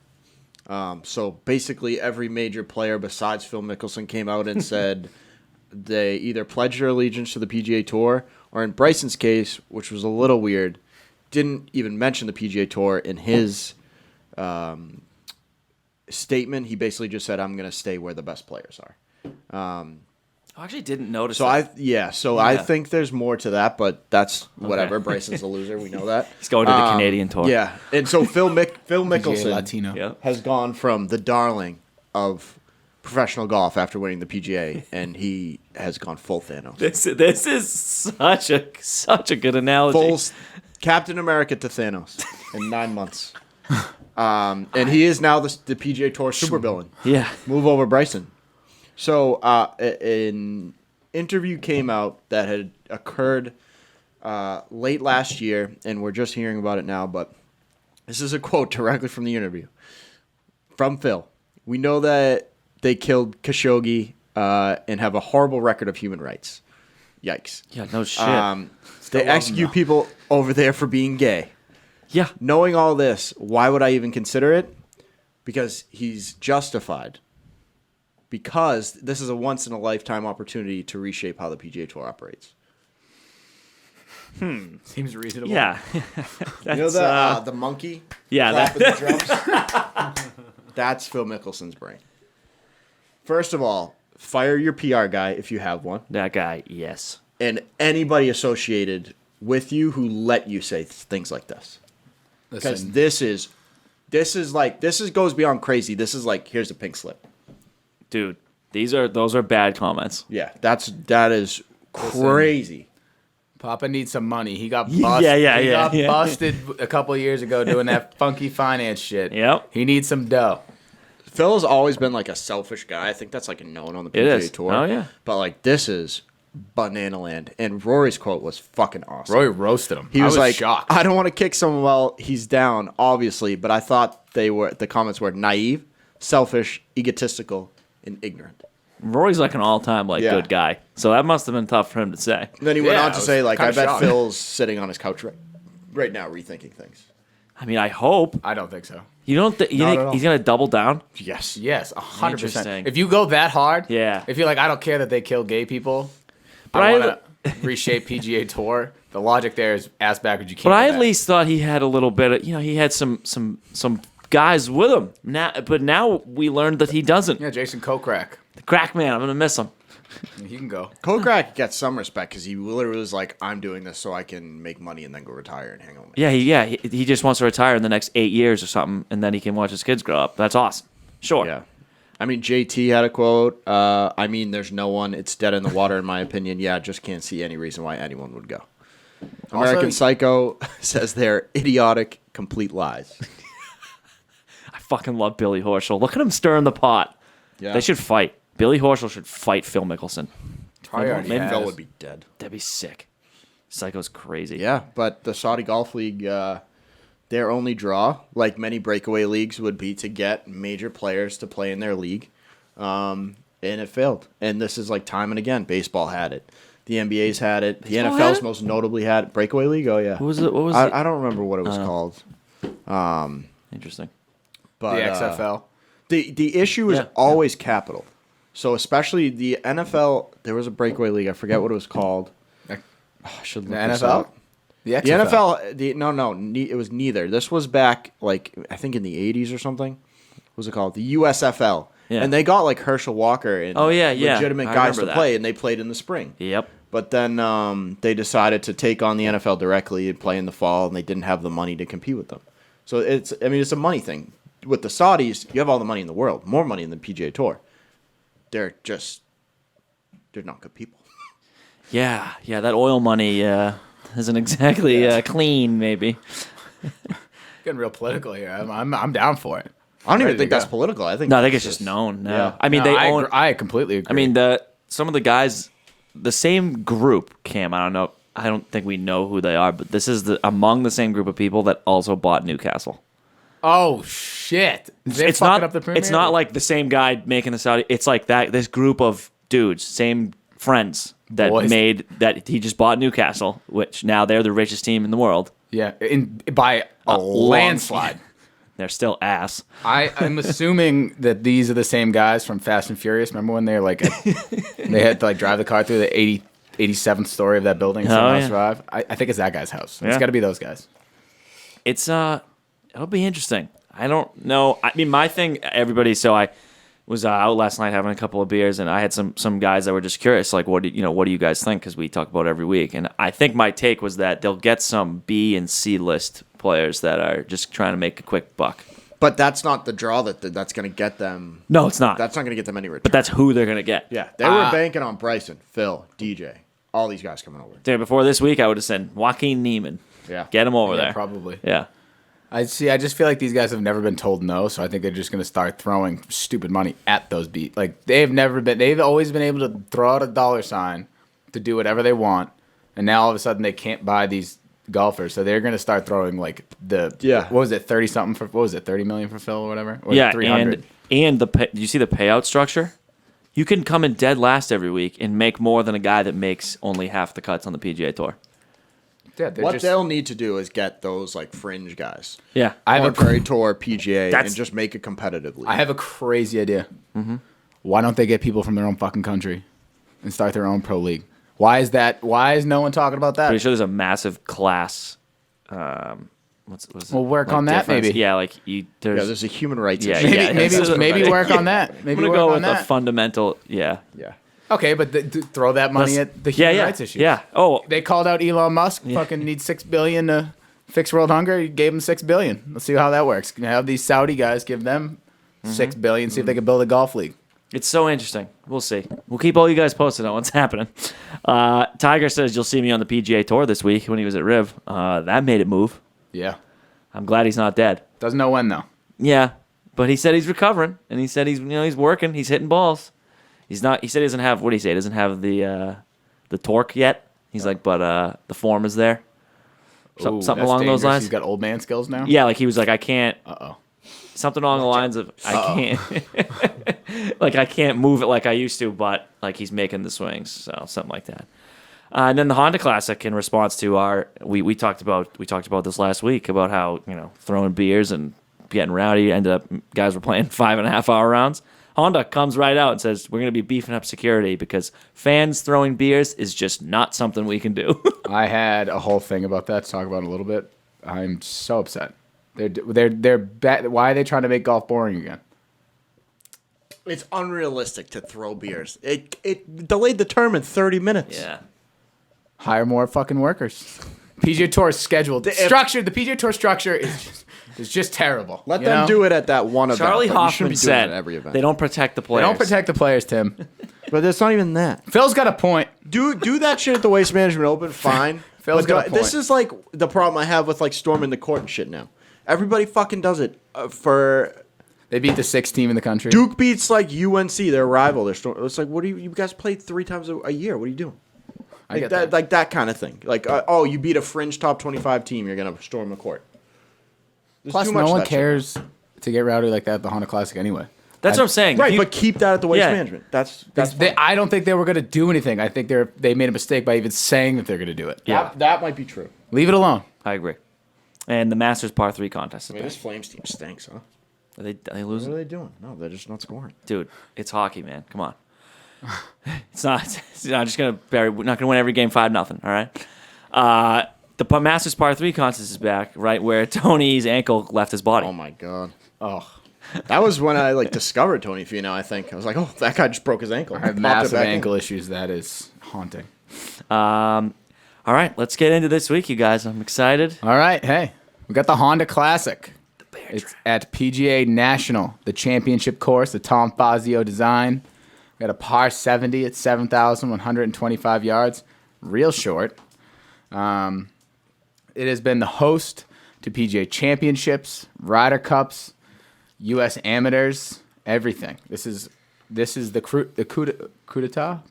So basically, every major player besides Phil Mickelson came out and said they either pledged their allegiance to the PGA Tour, or in Bryson's case, which was a little weird, didn't even mention the PGA Tour in his statement. He basically just said, "I'm going to stay where the best players are." I actually didn't notice So that. I think there's more to that, but that's whatever. Bryson's a loser. We know that. He's going to the Canadian Tour. Yeah, and so Phil PGA Mickelson Latino. Yep. has gone from the darling of professional golf after winning the PGA, and he has gone full Thanos. This is such a good analogy. Full Captain America to Thanos in 9 months. And he is now the PGA Tour supervillain. Yeah. Move over Bryson. So an interview came out that had occurred late last year, and we're just hearing about it now, but this is a quote directly from the interview. From Phil. We know that they killed Khashoggi and have a horrible record of human rights. Yikes. Yeah, no shit. They execute people over there for being gay. Yeah. Knowing all this, why would I even consider it? Because he's justified. Because this is a once-in-a-lifetime opportunity to reshape how the PGA Tour operates. Seems reasonable. Yeah. You know the monkey? Yeah. Clapping the drums? That's Phil Mickelson's brain. First of all, fire your PR guy if you have one. That guy, yes. And anybody associated with you who let you say things like this. Because Listen, this goes beyond crazy. This is like, here's a pink slip. Dude, those are bad comments. Yeah, that is crazy. Papa needs some money. He got Yeah, busted. yeah, he yeah, got yeah. busted a couple of years ago doing that funky finance shit. Yep. He needs some dough. Phil has always been like a selfish guy. I think that's like known on the It PGA is. Tour. Oh, yeah. But like this is banana land. And Rory's quote was fucking awesome. Roy roasted him. He was like, shocked. I don't want to kick someone while he's down, obviously, but I thought the comments were naive, selfish, egotistical, and ignorant. Rory's like an all-time Yeah. good guy. So that must have been tough for him to say. And then he went Yeah, on I to was say, like, I kinda bet shocked. Phil's sitting on his couch right now rethinking things. I mean, I hope. I don't think so. You don't you Not at think all. he's going to double down? Yes. Yes, 100%. Interesting. If you go that hard, Yeah. If you're like, I don't care that they kill gay people, But I I- want to reshape PGA Tour. The logic there is ass backwards. You can't. But I do at that. least thought he had a little bit of, he had some guys with him. Now we learned that he doesn't. Yeah, Jason Kokrak. The crack man, I'm going to miss him. He can go. Kokrak gets some respect because he literally was like, I'm doing this so I can make money and then go retire and hang on. He just wants to retire in the next 8 years or something, and then he can watch his kids grow up. That's awesome. Sure. Yeah. I mean, JT had a quote. I mean, there's no one. It's dead in the water, in my opinion. Yeah, just can't see any reason why anyone would go. American Psycho says they're idiotic, complete lies. I fucking love Billy Horschel. Look at him stirring the pot. Yeah. They should fight. Billy Horschel should fight Phil Mickelson. Probably already maybe has. Phil would be dead. That'd be sick. Psycho's crazy. Yeah, but the Saudi Golf League, their only draw, like many breakaway leagues, would be to get major players to play in their league. And it failed. And this is like time and again. Baseball had it. The NBA's had it. The Baseball NFL's had it? most notably had it. Breakaway league? Oh, yeah. What was it? What was it? I don't remember what it was called. Interesting. But, The XFL. The issue is Yeah. always capital. So especially the NFL, there was a breakaway league. I forget what it was called. I should look The this NFL? up. The The XFL. NFL, it was neither. This was back, like, I think in the 80s or something. What was it called? The USFL. Yeah. And they got, like, Herschel Walker and legitimate I guys remember to that. play, and they played in the spring. Yep. But then they decided to take on the NFL directly and play in the fall, and they didn't have the money to compete with them. So it's a money thing. With the Saudis, you have all the money in the world, more money than the PGA Tour. They're not good people. Yeah, that oil money isn't exactly clean, maybe. Getting real political here. I'm down for it. I don't even Ready think to that's go. political. I think No, I think it's just known. No. Yeah. I mean, No, they I own. I completely agree. I mean, some of the guys, the same group, Cam, I don't know. I don't think we know who they are, but this is among the same group of people that also bought Newcastle. oh shit! They're It's fucking not. up the Premier It's not League. like the same guy making the Saudi. It's like that. This group of dudes, same friends that Boys. made that. He just bought Newcastle, which now they're the richest team in the world. Yeah, by a landslide. They're still ass. I'm assuming that these are the same guys from Fast and Furious. Remember when they were like, they had to like drive the car through the 87th story of that building and somehow yeah. survive? I think it's that guy's house. Yeah. It's got to be those guys. It's it'll be interesting. I don't know. I mean, my thing, everybody. So I was out last night having a couple of beers, and I had some guys that were just curious, like, what do you guys think? Because we talk about it every week, and I think my take was that they'll get some B and C list players that are just trying to make a quick buck. But that's not the draw that's going to get them. No, it's not. That's not going to get them any return. But that's who they're gonna get. Yeah, they were banking on Bryson, Phil, DJ, all these guys coming over. Dude, before this week, I would have said Joaco Niemann. Yeah. Get him over Yeah, there. probably. Yeah. I just feel like these guys have never been told no, so I think they're just going to start throwing stupid money at those beats. Like they've always been able to throw out a dollar sign to do whatever they want, and now all of a sudden they can't buy these golfers, so they're going to start throwing like what was it, 30 something for, what was it, 30 million for Phil or whatever? Or Yeah, 300. and do you see the payout structure? You can come in dead last every week and make more than a guy that makes only half the cuts on the PGA Tour. Yeah, they're What just- they'll need to do is get those like fringe guys. Yeah. I have a Corn Ferry Tour, PGA, That's- and just make it competitively. I have a crazy idea. Why don't they get people from their own fucking country and start their own pro league? Why is that? Why is no one talking about that? Pretty sure there's a massive class. What's it? We'll work on that, difference? maybe. Yeah, like there's a human rights Yeah, issue. Maybe, yeah, maybe, this is maybe right. work on that. Maybe I'm gonna work go on with that. a fundamental. Yeah. Yeah. Okay, but throw that money at the human yeah, rights issues. Yeah. Oh, They called out Elon Musk. Fucking needs $6 billion to fix world hunger. He gave him $6 billion. Let's see how that works. Have these Saudi guys give them $6 billion. See if they can build a golf league. it's so interesting. We'll see. We'll keep all you guys posted on what's happening. Tiger says you'll see me on the PGA Tour this week when he was at Riv. That made it move. Yeah. I'm glad he's not dead. Doesn't know when though. Yeah, but he said he's recovering, and he said he's working. He's hitting balls. He's not. He said he doesn't have. What did he say? He doesn't have the torque yet. He's like, but the form is there. Ooh, Something that's along those dangerous. lines. He's got old man skills now. Yeah, like he was like, I can't. Uh-oh. Something along the lines of I can't. Like I can't move it like I used to, but like he's making the swings, so something like that. And then the Honda Classic, in response to our, we talked about this last week about how throwing beers and getting rowdy. Ended up guys were playing 5.5 hour rounds. Honda comes right out and says we're going to be beefing up security because fans throwing beers is just not something we can do. I had a whole thing about that to talk about in a little bit. I'm so upset. Why are they trying to make golf boring again? It's unrealistic to throw beers. It delayed the tournament 30 minutes. Yeah. Hire more fucking workers. PGA Tour is scheduled. The PGA Tour structure is just terrible. Let them do it at that one event. Charlie but you Hoffman shouldn't be doing said it at every event. they don't protect the They players. don't protect the players, Tim. But it's not even that. Phil's got a point. Do that shit at the Waste Management Open, fine. Phil's But got a point. this is like the problem I have with like storming the court and shit now. Everybody fucking does it for. They beat the 6th team in the country. Duke beats like UNC, their rival. It's like, what do you guys play 3 times a year? What are you doing? I Like get that, like that kind of thing. Like, you beat a fringe top 25 team, you're gonna storm the court. There's Plus, too much no of one that shit. cares to get rowdy like that at the Honda Classic anyway. That's what I'm saying. Right, If you- but keep that at the Waste Yeah. Management. That's fine. I don't think they were going to do anything. I think they made a mistake by even saying that they're going to do it. Yeah. That might be true. Leave it alone. I agree. And the Masters par 3 contest is I mean, back. this Flames team stinks, huh? Are they What losing? are they doing? No, they're just not scoring. Dude, it's hockey, man. Come on. It's not just gonna bury. We're not gonna win every game 5-0. All right. the Masters Par 3 contest is back, right where Tony's ankle left his body. Oh my god. Oh. That was when I discovered Tony Finau, I think. I was like, oh, that guy just broke his ankle. I have massive ankle issues. That is haunting. All right, let's get into this week, you guys. I'm excited. All right. Hey, we got the Honda Classic. It's at PGA National, the championship course, the Tom Fazio design. We got a par 70 at 7,125 yards. Real short. It has been the host to PGA Championships, Ryder Cups, U.S. Amateurs, everything. This is the coup d'etat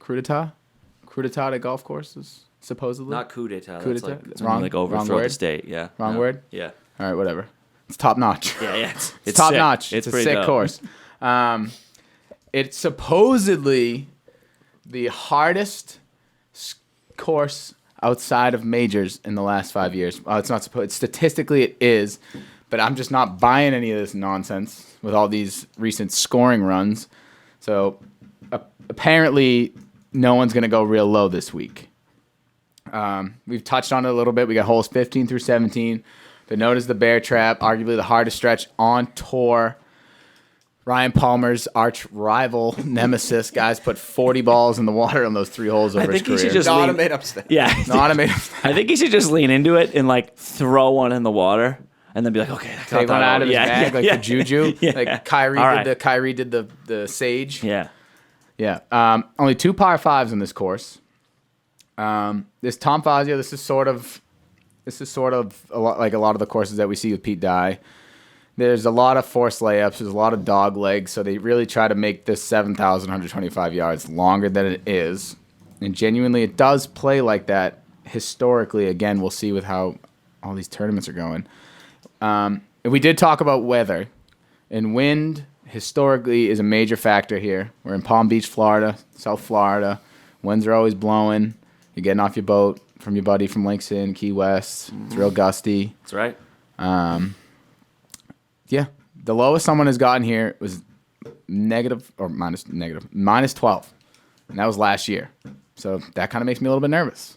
to golf courses, supposedly. Not coup d'etat. Coup That's d'etat? like, wrong, overthrow the state. Yeah. Wrong word? Yeah. All right, whatever. It's top notch. Yeah. It's top sick. notch. It's a pretty sick dope. course. It's supposedly the hardest course outside of majors in the last 5 years. It's not supposed. Statistically, it is, but I'm just not buying any of this nonsense with all these recent scoring runs. So apparently, no one's going to go real low this week. We've touched on it a little bit. We got holes 15 through 17. They're known as the Bear Trap, arguably the hardest stretch on tour. Ryan Palmer's arch rival nemesis, guys, put 40 balls in the water on those 3 holes over his career. He should just Not lean, a made-up stat. Yeah. Not a made up I think he should just lean into it and throw one in the water and then be like, okay, Take one out of his bag, yeah. the juju. Yeah. Like Kyrie All did right. Kyrie did the sage. Yeah. Yeah. Only 2 par 5s in this course. This Tom Fazio, this is sort of a lot like a lot of the courses that we see with Pete Dye. There's a lot of forced layups. There's a lot of dog legs. So they really try to make this 7,125 yards longer than it is. And genuinely, it does play like that historically. Again, we'll see with how all these tournaments are going. And we did talk about weather. And wind, historically, is a major factor here. We're in Palm Beach, Florida, South Florida. Winds are always blowing. You're getting off your boat from your buddy from Langston, Key West. It's real gusty. That's right. Yeah, the lowest someone has gotten here was minus 12, and that was last year. So that kind of makes me a little bit nervous.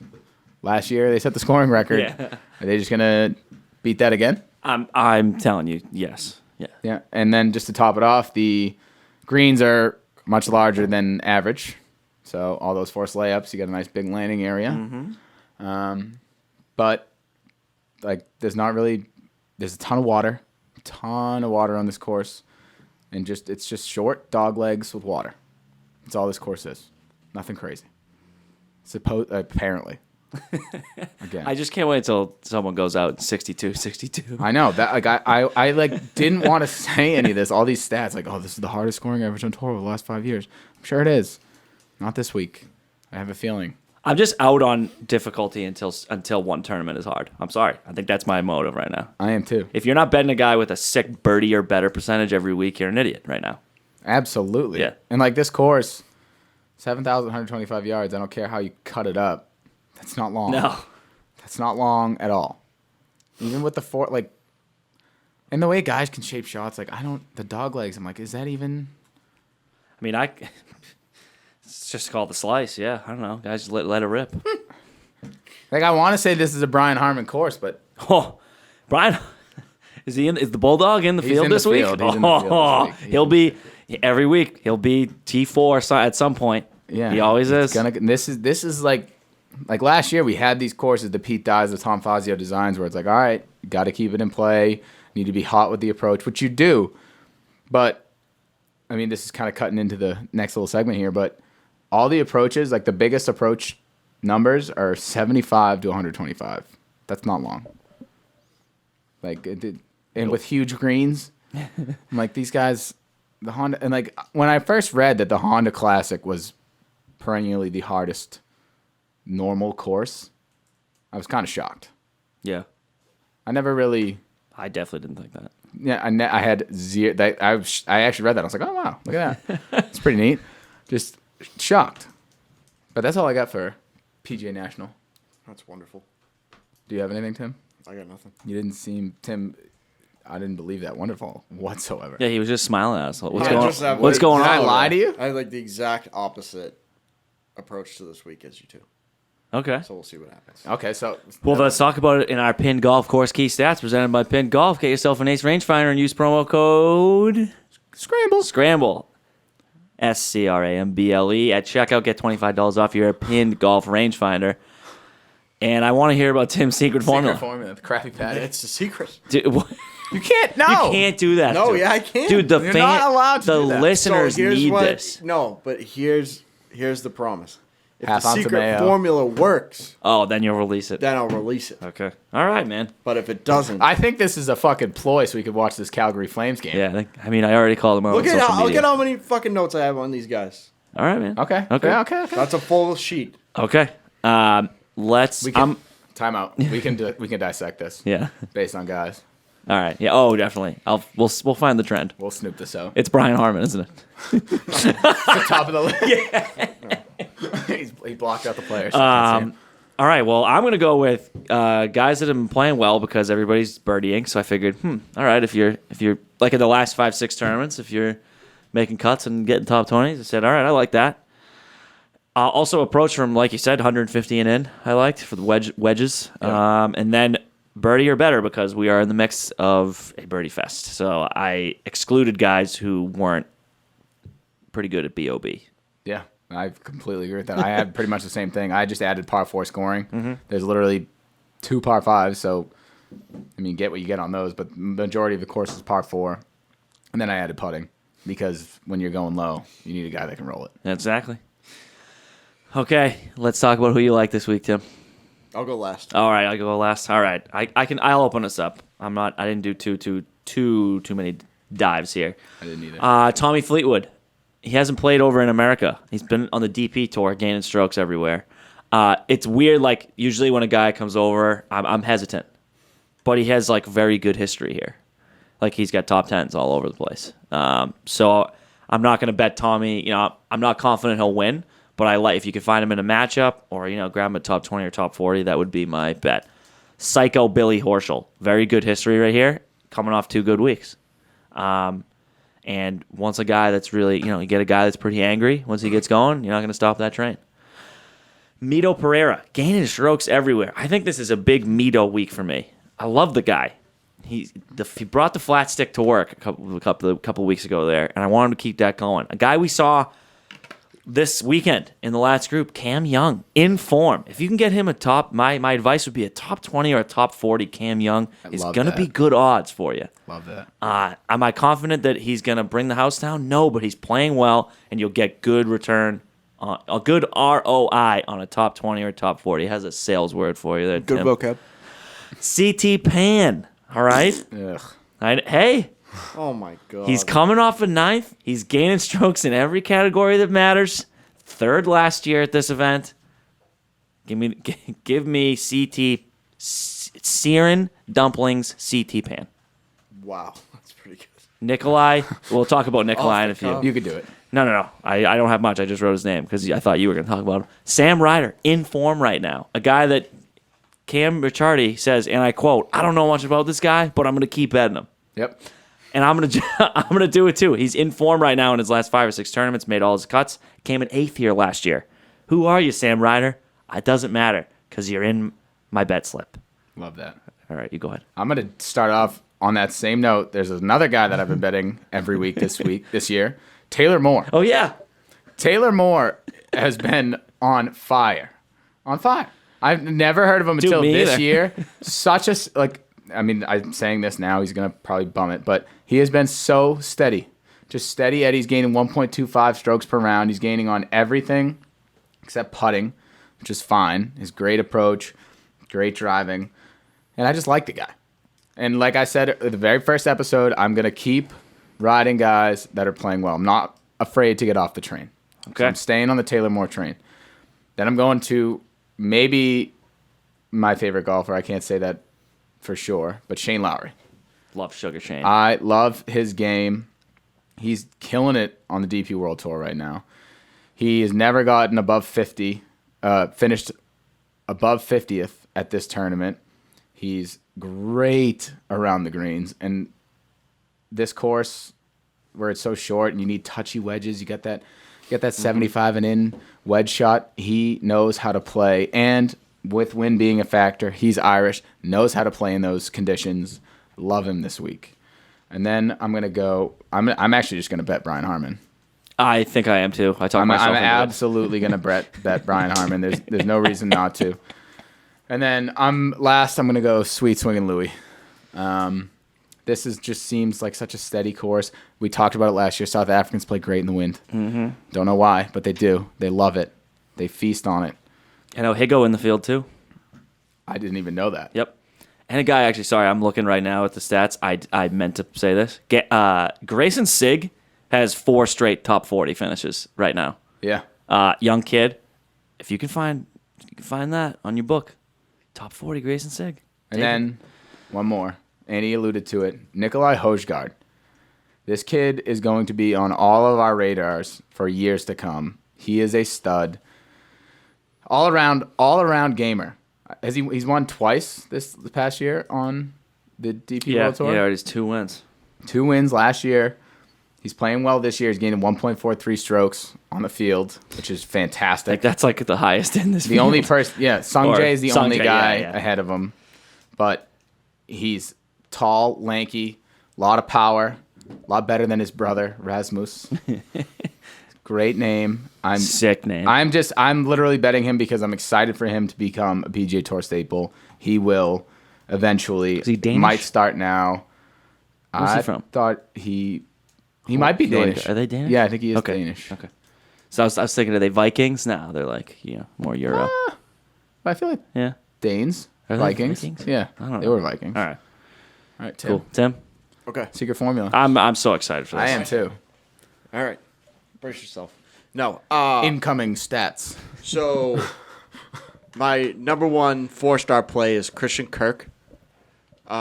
Last year they set the scoring record. Yeah. Are they just gonna beat that again? I'm telling you, yes. Yeah. Yeah, and then just to top it off, the greens are much larger than average. So all those forced layups, you got a nice big landing area. Mm-hmm. But there's a ton of water. On this course, and it's just short dog legs with water. That's all this course is. Nothing crazy. Apparently. Again, I just can't wait until someone goes out 62. I know that I didn't want to say any of this. All these stats this is the hardest scoring average on tour over the last 5 years. I'm sure it is. Not this week. I have a feeling. I'm just out on difficulty until one tournament is hard. I'm sorry. I think that's my motive right now. I am too. If you're not betting a guy with a sick birdie or better percentage every week, you're an idiot right now. Absolutely. Yeah. And this course, 7,125 yards. I don't care how you cut it up. That's not long. No. That's not long at all. Even with the and the way guys can shape shots, the dog legs. I'm like, is that even? I mean, it's just called the slice. Yeah, I don't know. Guys, just let it rip. I want to say this is a Brian Harmon course, but Oh, Brian, is the Bulldog in the field this week? He's in the field this week. He'll be every week. He'll be T4 at some point. yeah, he always is. This is like last year we had these courses, the Pete Dyes, the Tom Fazio designs, where it's all right, you got to keep it in play. Need to be hot with the approach, which you do. But I mean, this is kind of cutting into the next little segment here, but all the approaches, the biggest approach numbers are 75 to 125. That's not long. And with huge greens, I'm these guys, the Honda, and when I first read that the Honda Classic was perennially the hardest normal course, I was kind of shocked. Yeah, I never really. I definitely didn't think that. Yeah, I had zero. I actually read that. I was like, oh wow, look at that. It's pretty neat. Just shocked. But that's all I got for PGA National. That's wonderful. Do you have anything, Tim? I got nothing. You didn't seem Tim. I didn't believe that wonderful whatsoever. Yeah, he was just smiling at us. What's Yeah, going Did on? I lie to you? I had the exact opposite approach to this week as you two. Okay. So we'll see what happens. Okay, so Well, let's talk about it in our Pinned Golf Course Key Stats presented by Pinned Golf. Get yourself an Ace rangefinder and use promo code Scramble. SCRAMBLE at checkout. Get $25 off your Pinned Golf rangefinder. And I want to hear about Tim's secret formula. Secret formula, the crappy patty. It's a secret. Dude, You can't. No, You can't do that. No, dude. yeah, I can. Dude, the You're not allowed to the do that. listeners need what, this. No, but here's the promise. If Half the ounce of secret mayo. formula works, Oh, then you'll release it. then I'll release it. Okay. All right, man. But if it doesn't, I think this is a fucking ploy so we could watch this Calgary Flames game. Yeah, I mean, I already called him out look on at social media. how many fucking notes I have on these guys. All right, man. Okay. Okay. Yeah, okay. That's a full sheet. Okay. Let's. We can time out. We can dissect this. Yeah. Based on guys. All right. Yeah. Oh, definitely. We'll find the trend. We'll snoop this out. It's Brian Harmon, isn't it? the top of the list. Yeah. He blocked out the players. Can't see him. All right. Well, I'm gonna go with guys that have been playing well because everybody's birdieing. So I figured, all right, if you're like in the last 5-6 tournaments, if you're making cuts and getting top 20s, I said, all right, I like that. Also, approach from, like you said, 150 and in. I liked for the wedges, and then birdie or better because we are in the mix of a birdie fest. So I excluded guys who weren't pretty good at BOB. Yeah, I completely agree with that. I had pretty much the same thing. I just added par 4 scoring. There's literally 2 par 5s, so I mean, get what you get on those. But the majority of the course is par 4, and then I added putting because when you're going low, you need a guy that can roll it. Exactly. Okay, let's talk about who you like this week, Tim. I'll go last. All right, I'll go last. All right, I'll open us up. I didn't do too many dives here. I didn't either. Tommy Fleetwood. He hasn't played over in America. He's been on the DP tour, gaining strokes everywhere. It's weird. Like usually when a guy comes over, I'm hesitant, but he has like very good history here. Like he's got top 10s all over the place. So I'm not going to bet Tommy. I'm not confident he'll win. But I like if you can find him in a matchup or grab him at top 20 or top 40, that would be my bet. Psycho Billy Horschel, very good history right here, coming off 2 good weeks. And once a guy that's really, you get a guy that's pretty angry, once he gets going, you're not going to stop that train. Mito Pereira, gaining strokes everywhere. I think this is a big Mito week for me. I love the guy. He brought the flat stick to work a couple weeks ago there, and I want him to keep that going. A guy we saw this weekend in the last group, Cam Young, in form. If you can get him a top, my advice would be a top 20 or a top 40 Cam Young is going to be good odds for you. Love that. Am I confident that he's going to bring the house down? No, but he's playing well, and you'll get good return, a good ROI on a top 20 or top 40. He has a sales word for you there, Good Tim. vocab. CT Pan, all right? Ugh. Hey. Oh my god. He's coming off a 9th. He's gaining strokes in every category that matters. 3rd last year at this event. Give me CT Searin Dumplings CT Pan. Wow, that's pretty good. Nikolai. We'll talk about Nikolai in a few. You could do it. No. I don't have much. I just wrote his name because I thought you were going to talk about him. Sam Ryder, in form right now. A guy that Cam Ricciardi says, and I quote, I don't know much about this guy, but I'm going to keep betting him. Yep. And I'm gonna do it too. He's in form right now in his last 5 or 6 tournaments. Made all his cuts. Came in 8th here last year. Who are you, Sam Ryder? It doesn't matter because you're in my bet slip. Love that. All right, you go ahead. I'm going to start off on that same note. There's another guy that I've been betting every week this year. Taylor Moore. Oh yeah, Taylor Moore has been on fire. On fire. I've never heard of him until me this either. year. I'm saying this now. He's going to probably bum it. But he has been so steady. Just steady Eddie's gaining 1.25 strokes per round. He's gaining on everything except putting, which is fine. His great approach, great driving. And I just like the guy. And like I said at the very first episode, I'm going to keep riding guys that are playing well. I'm not afraid to get off the train. Okay. So I'm staying on the Taylor Moore train. Then I'm going to maybe my favorite golfer. I can't say that for sure, but Shane Lowry. love Sugar Shane. I love his game. He's killing it on the DP World Tour right now. He has never gotten above 50, finished above 50th at this tournament. He's great around the greens. And this course, where it's so short and you need touchy wedges, you got Get that 75 and in wedge shot. He knows how to play. And with wind being a factor, he's Irish, knows how to play in those conditions. Love him this week. And then I'm going to go, I'm actually just going to bet Brian Harmon. I think I am too. I talked I'm myself into it. absolutely going to bet Brian Harmon. There's no reason not to. And then I'm going to go Sweet Swinging Louie. This just seems like such a steady course. We talked about it last year. South Africans play great in the wind. Mm-hmm. Don't know why, but they do. They love it. They feast on it. I know Higo in the field too. I didn't even know that. Yep. And a guy, actually, sorry, I'm looking right now at the stats. I meant to say this. Grayson Sigg has 4 straight top 40 finishes right now. Yeah. Young kid. If you can find that on your book, top 40 Grayson Sigg. And then one more. Andy alluded to it. Nikolai Hojgaard. This kid is going to be on all of our radars for years to come. He is a stud. All around gamer. He's won twice this past year on the DP World Tour? Yeah, it is 2 wins. 2 wins last year. He's playing well this year. He's gaining 1.43 strokes on the field, which is fantastic. That's like the highest in this The field. only person, Sung Jae is the only guy yeah. ahead of him. But he's tall, lanky, a lot of power, a lot better than his brother, Rasmus. Great name. Sick name. I'm literally betting him because I'm excited for him to become a PGA Tour staple. He will eventually. Is he Danish? Might start now. Where's he from? Thought he might be Danish. Are they Danish? Yeah, I think he is Okay. Danish. Okay. So I was thinking, are they Vikings? No, they're like, more Euro. I feel like Yeah. Danes, Are they Vikings. Vikings? Yeah, I don't they know. were Vikings. All right. All right, Tim. Cool. Tim? Okay. Secret formula. I'm so excited for this. I am too. All right. Brace yourself. No. Incoming stats. So my number 1 4-star play is Christian Kirk. That's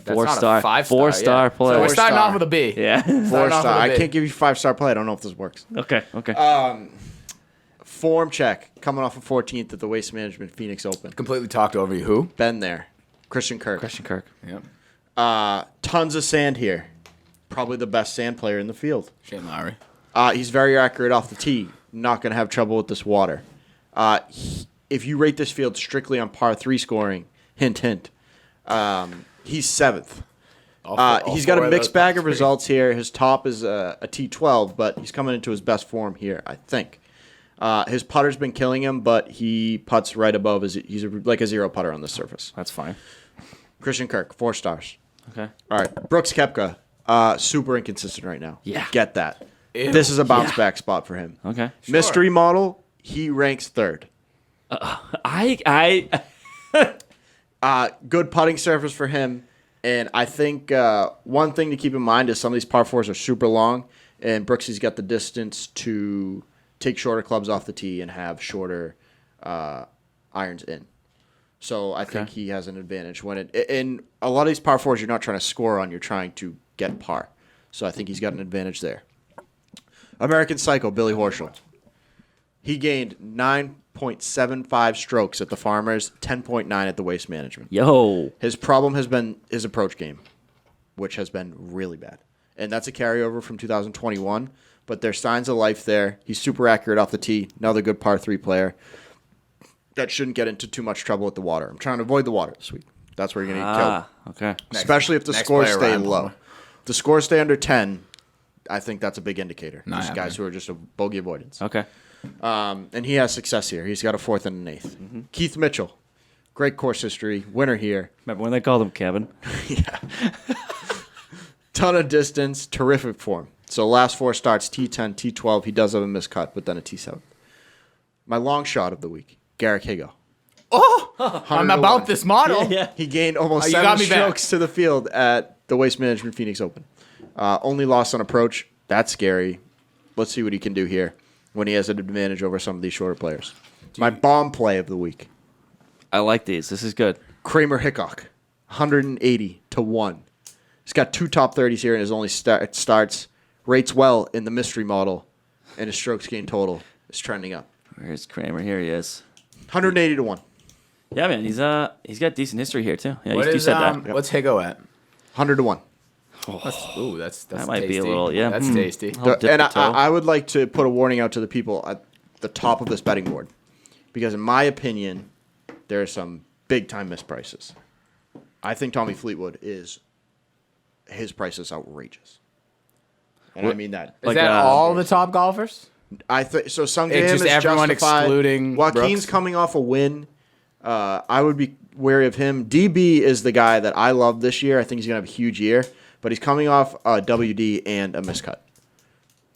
4-star. not a 5-star. 4-star yeah. player. So we're starting 4-star. off with a B. Yeah. 4-star. I with a B. can't give you 5-star play. I don't know if this works. Okay. Form check. Coming off of 14th at the Waste Management Phoenix Open. Completely talked over you. Who? Been there. Christian Kirk. Christian Kirk. Yep. Tons of sand here. Probably the best sand player in the field. Shane Lowry. He's very accurate off the tee. Not going to have trouble with this water. If you rate this field strictly on par 3 scoring, hint, he's 7th. He's got a mixed bag of results here. His top is a T12, but he's coming into his best form here, I think. His putter's been killing him, but he putts right above. He's like a 0 putter on the surface. That's fine. Christian Kirk, 4 stars. Okay. All right. Brooks Koepka, super inconsistent right now. Yeah. Get that. Ew. This is a bounce back spot for him. Okay. Mystery model, he ranks 3rd. Good putting surface for him. And I think one thing to keep in mind is some of these par 4s are super long, and Brooksy's got the distance to take shorter clubs off the tee and have shorter irons in. So I think he has an advantage when in a lot of these par 4s you're not trying to score on, you're trying to get par. So I think he's got an advantage there. American Psycho, Billy Horschel. He gained 9.75 strokes at the Farmers, 10.9 at the Waste Management. Yo. His problem has been his approach game, which has been really bad. And that's a carryover from 2021, but there's signs of life there. He's super accurate off the tee. Another good par 3 player. That shouldn't get into too much trouble with the water. I'm trying to avoid the water this week. That's where you're going to get killed. Okay. Especially if the next scores player, stay Ryan low. Palmer. If the scores stay under 10, I think that's a big indicator. Not These happening. guys who are just a bogey avoidance. Okay. And he has success here. He's got a 4th and an 8th. Keith Mitchell, great course history, winner here. Remember when they called him Kevin? Ton of distance, terrific form. So last 4 starts, T10, T12. He does have a miscut, but then a T7. My long shot of the week, Garrick Higo. I'm about this model. Yeah. He gained almost you 7 got me back. strokes to the field at the Waste Management Phoenix Open. Only loss on approach. That's scary. Let's see what he can do here when he has an advantage over some of these shorter players. My bomb play of the week, I like these. This is good. Kramer Hickok, 180 to 1. He's got 2 top 30s here in his only starts. Rates well in the mystery model, and his strokes gain total is trending up. Where's Kramer? Here he is. 180 to 1. Yeah, man. He's got decent history here too. Yeah, What you is said that. what's Higo at? 100 to 1. That's That might tasty. be a little, yeah. That's tasty. I'll dip And the toe. I would like to put a warning out to the people at the top of this betting board, because in my opinion, there are some big time misprices. I think Tommy Fleetwood his price is outrageous, and I mean that. Is Like, that all the top golfers? I think so. Sung It's Jae just is everyone justified. excluding Joaquin's Brooks? coming off a win. I would be wary of him. DB is the guy that I love this year. I think he's gonna have a huge year, but he's coming off a WD and a miscut,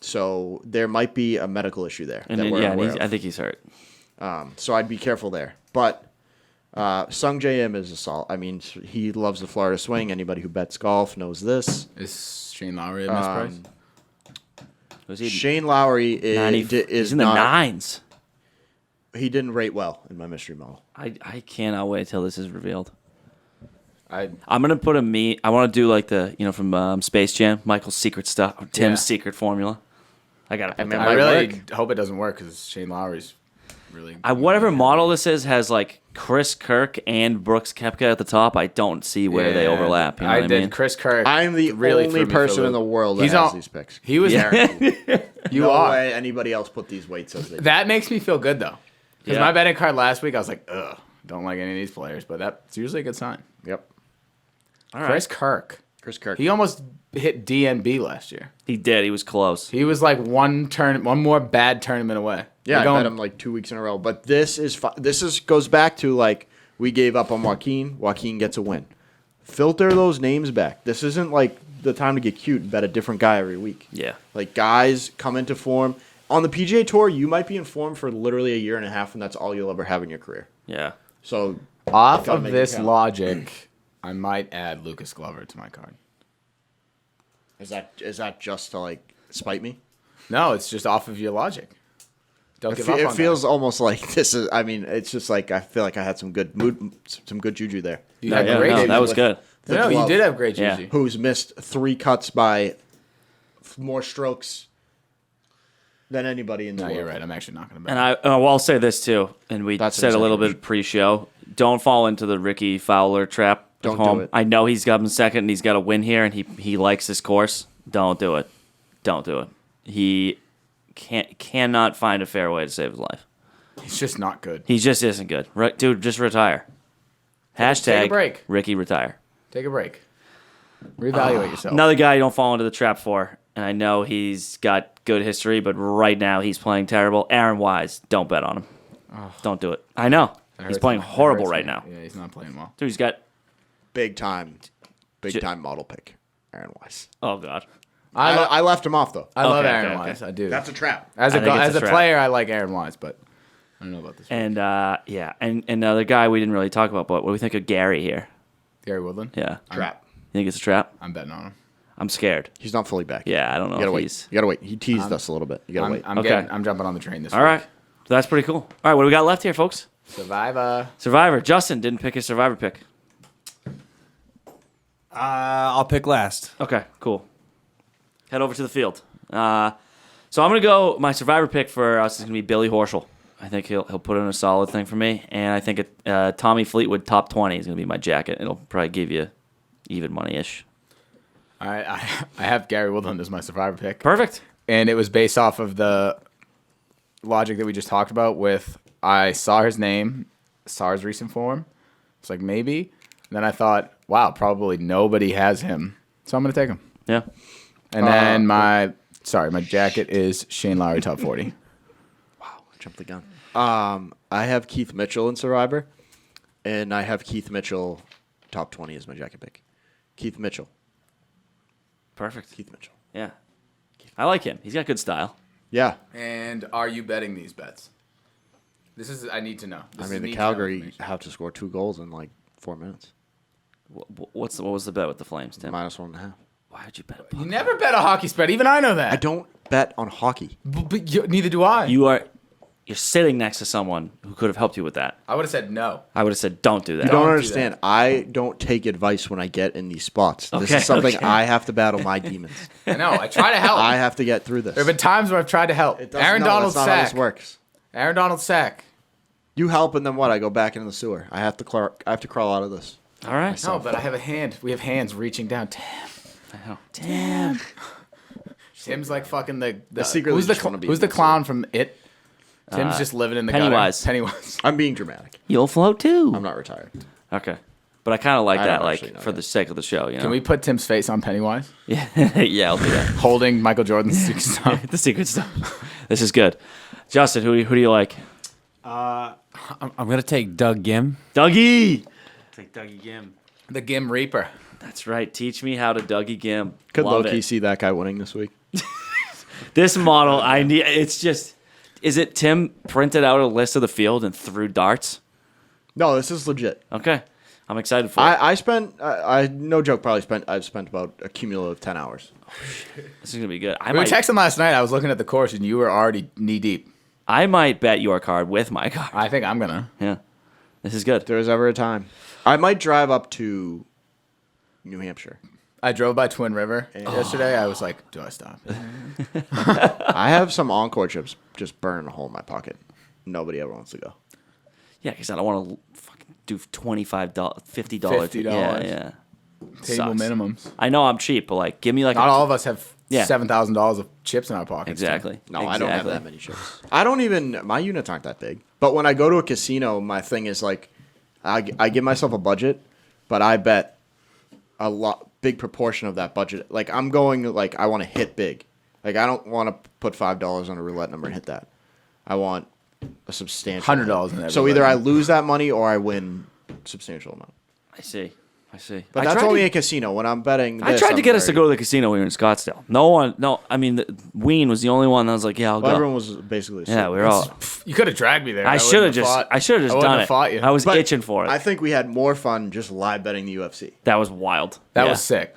so there might be a medical issue there. And that then, we're yeah, and aware I of. think he's hurt. So I'd be careful there. But Sung J.M. is a solid. I mean, he loves the Florida swing. Anybody who bets golf knows this. Is Shane Lowry a misprice? Was he Shane Lowry 90, is he's in the not. nines. He didn't rate well in my mystery model. I cannot wait till this is revealed. I I'm gonna put I want to do like the from Space Jam, Michael's secret stuff, or Tim's Yeah. secret formula. I gotta. Put mean, that. might really work. hope it doesn't work because Shane Lowry's really. Whatever model this is has like Chris Kirk and Brooks Koepka at the top. I don't see where they Yeah. overlap. You know I what did. I mean? Chris Kirk. I'm the really only threw me for a person in loop. the world that He's has on- these picks. He was there. You no are. way anybody else put these weights as they did. That makes me feel good though, because Yeah. my betting card last week I was like, ugh, don't like any of these players, but that's usually a good sign. Yep. All right. Chris Kirk. Chris Kirk. He almost hit DNB last year. He did. He was close. He was like one more bad tournament away. Yeah, We're I bet him like 2 weeks in a row. But this is goes back to like we gave up on Joaquin. Joaquin gets a win. Filter those names back. This isn't like the time to get cute and bet a different guy every week. Yeah. Like guys come into form. On the PGA Tour, you might be in form for literally a year and a half, and that's all you'll ever have in your career. Yeah. So Off Gotta of make it this count. logic, I might add Lucas Glover to my card. is that just to like spite me? No, it's just off of your logic. Don't give up It on feels almost like this is. I mean, it's just like I feel like I had some good mood, some good juju there. that. You Yeah, had yeah, great no, juju. that was good. The No, you glove. did have great Yeah. juju. Who's missed 3 cuts by more strokes than anybody in the No, world. you're right. I'm actually not going to bet. And I'll say this too, and we That's said a little exaggeration. bit pre-show. Don't fall into the Ricky Fowler trap at Don't home. do it. I know he's got him second, and he's got a win here, and he likes this course. Don't do it. Don't do it. He cannot find a fair way to save his life. He's just not good. He just isn't good. Dude, just retire. Hashtag Take a break. Ricky retire. Take a break. Reevaluate yourself. Another guy you don't fall into the trap for, and I know he's got good history, but right now he's playing terrible. Aaron Wise, don't bet on him. Don't do it. I know. That He's hurts playing me. That horrible hurts right me. now. Yeah, he's not playing well. Dude, he's got, Big time model pick, Aaron Wise. oh, God. I left him off though. I love Okay, Aaron okay, Wise. okay. I do. That's a trap. as I a think it's as a a trap. player, I like Aaron Wise, but I don't know about this. And, yeah, and another guy we didn't really talk about, but what do we think of Gary here? Gary Woodland. Yeah. Trap. You think it's a trap? I'm betting on him. I'm scared. He's not fully back. Yeah, I don't know You gotta if wait. he's... You gotta wait. He teased us a little bit. You gotta wait. Okay. I'm jumping on the train this All week. right. So that's pretty cool. All right, what do we got left here, folks? Survivor. Survivor. Justin didn't pick his Survivor pick. I'll pick last. Okay, cool. Head over to the field. So I'm gonna go. My Survivor pick for us is gonna be Billy Horschel. I think he'll put in a solid thing for me, and I think Tommy Fleetwood top 20 is gonna be my jacket. It'll probably give you even money ish. All right, I have Gary Woodland as my Survivor pick, Perfect. and it was based off of the logic that we just talked about. With I saw his name, saw his recent form. It's like maybe. And then I thought, wow, probably nobody has him, so I'm gonna take him. Yeah. And then my jacket is Shane Lowry top 40. Wow, I jumped the gun. I have Keith Mitchell in Survivor, and I have Keith Mitchell top 20 as my jacket pick. Keith Mitchell. Perfect. Keith Mitchell. Yeah. I like him. He's got good style. Yeah. And are you betting these bets? This is I need to know. I mean, the Calgary have to score 2 goals in like 4 minutes. What was the bet with the Flames, Tim? -1.5. Why would you bet? You never bet a hockey spread. Even I know that. I don't bet on hockey. But neither do I. You're sitting next to someone who could have helped you with that. I would have said no. I would have said, don't do that. You don't do understand. I don't take advice when I get in these spots. This Okay, is something okay. I have to battle my demons. I know. I try to help. I have to get through this. There have been times where I've tried to help. Aaron Donald's that's not how this sack. works. Aaron Donald's sack. You help, and then what? I go back into the sewer. I have to crawl out of this. All right. No, but I have a hand. We have hands reaching down. Damn. I know. Damn. Tim's like fucking the secretly who's the just wanna be who's the invincible. clown from It? Tim's just living in the Pennywise. gutter. Pennywise. I'm being dramatic. You'll float too. I'm not retired. Okay. But I kind of like I that, don't like, actually know for yet. the sake of the show, you know? Can we put Tim's face on Pennywise? Yeah, yeah, I'll do that. Holding Michael Jordan's stuff. The secret stuff. This is good. Justin, who do you like? I'm gonna take Doug Gim. Dougie! Take Dougie Gim. The Gim Reaper. That's right. Teach me how to Dougie Gim. Could Love low-key it. see that guy winning this week. This model, I need. It's just. Is it Tim printed out a list of the field and threw darts? No, this is legit. Okay, I'm excited for it. I spent, no joke, I've spent about a cumulative 10 hours. This is gonna be good. We were texting last night. I was looking at the course, and you were already knee deep. I might bet your card with my card. I think I'm gonna. Yeah, this is good. If there's ever a time. I might drive up to New Hampshire. I drove by Twin River yesterday. I was like, do I stop? I have some Encore chips just burning a hole in my pocket. Nobody ever wants to go. Yeah, because I don't want to fucking do $25, $50. $50. Yeah. Table Sucks. minimums. I know I'm cheap, but like, give me like Not all of us have Yeah. $7,000 of chips in our pockets. Exactly. No, exactly. I don't have that many chips. I don't even, my units aren't that big. But when I go to a casino, my thing is like, I give myself a budget, but I bet a big proportion of that budget. Like I'm going, like I want to hit big. Like I don't want to put $5 on a roulette number and hit that. I want a substantial $100 in that So roulette either I number. lose that money or I win substantial amount. I see. But I that's tried only to- a casino. When I'm betting, I this, tried to I'm get us to very- go to the casino when we were in Scottsdale. I mean, Ween was the only one that was like, yeah, I'll Well, go. everyone was basically asleep. Yeah, we were all. You could have dragged me there. I should have just wouldn't done it. Fought you. I was But itching for it. I think we had more fun just live betting the UFC. That was wild. That Yeah. was sick.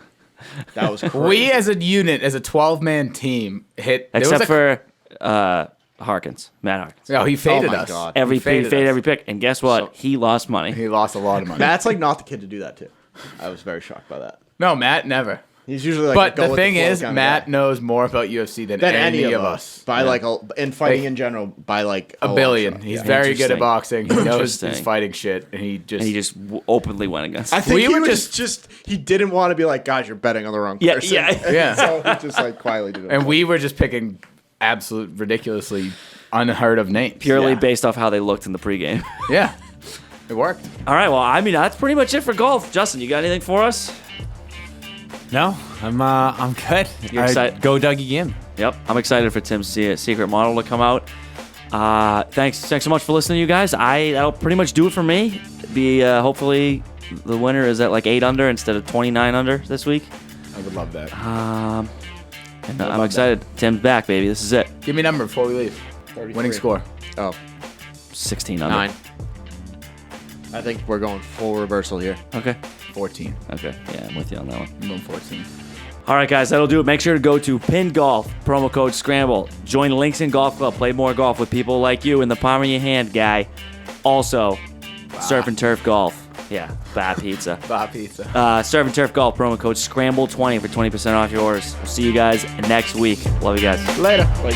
That was crazy. We as a unit, as a 12-man team, hit. there was Except a- for Harkins, Matt Harkins. No, he faded my us. God. Every He faded us. every pick, and guess what? He lost money. He lost a lot of money. Matt's like not the kid to do that too. I was very shocked by that. No, Matt never. He's usually like, But go the with thing flow is, kind of Matt guy. knows more about UFC than than any of us. by like in fighting Like, in general by like A long billion. shot. He's Yeah. very good at Interesting. boxing. He knows he's Interesting. fighting shit, and he just. And he just openly went against. I think We he were was just he didn't want to be like, guys, you're betting on the wrong Yeah, person. yeah. Yeah. So he just like quietly did it. and we were just picking absolute ridiculously unheard of names. purely Yeah. based off how they looked in the pregame. Yeah, it worked. All right, well, I mean, that's pretty much it for golf. Justin, you got anything for us? No, I'm good. You're excited? Go Dougie Gim. Yep, I'm excited for Tim's secret model to come out. Thanks so much for listening, you guys. That'll pretty much do it for me. Hopefully the winner is at like 8 under instead of 29 under this week. I would love that. And I'm excited. Tim's back, baby. This is it. Give me a number before we leave. 33. Winning score. Oh, 16 under. 9. I think we're going full reversal here. Okay. 14. Okay. Yeah, I'm with you on that one. I'm going 14. All right, guys, that'll do it. Make sure to go to Pin Golf, promo code Scramble. Join Linkston Golf Club. Play more golf with people like you in the palm of your hand, guy. Also, Surf and Turf Golf. Yeah, bad pizza. Bob Pizza. Surf and Turf Golf, promo code Scramble20 for 20% off yours. We'll see you guys next week. Love you guys. Later. Like,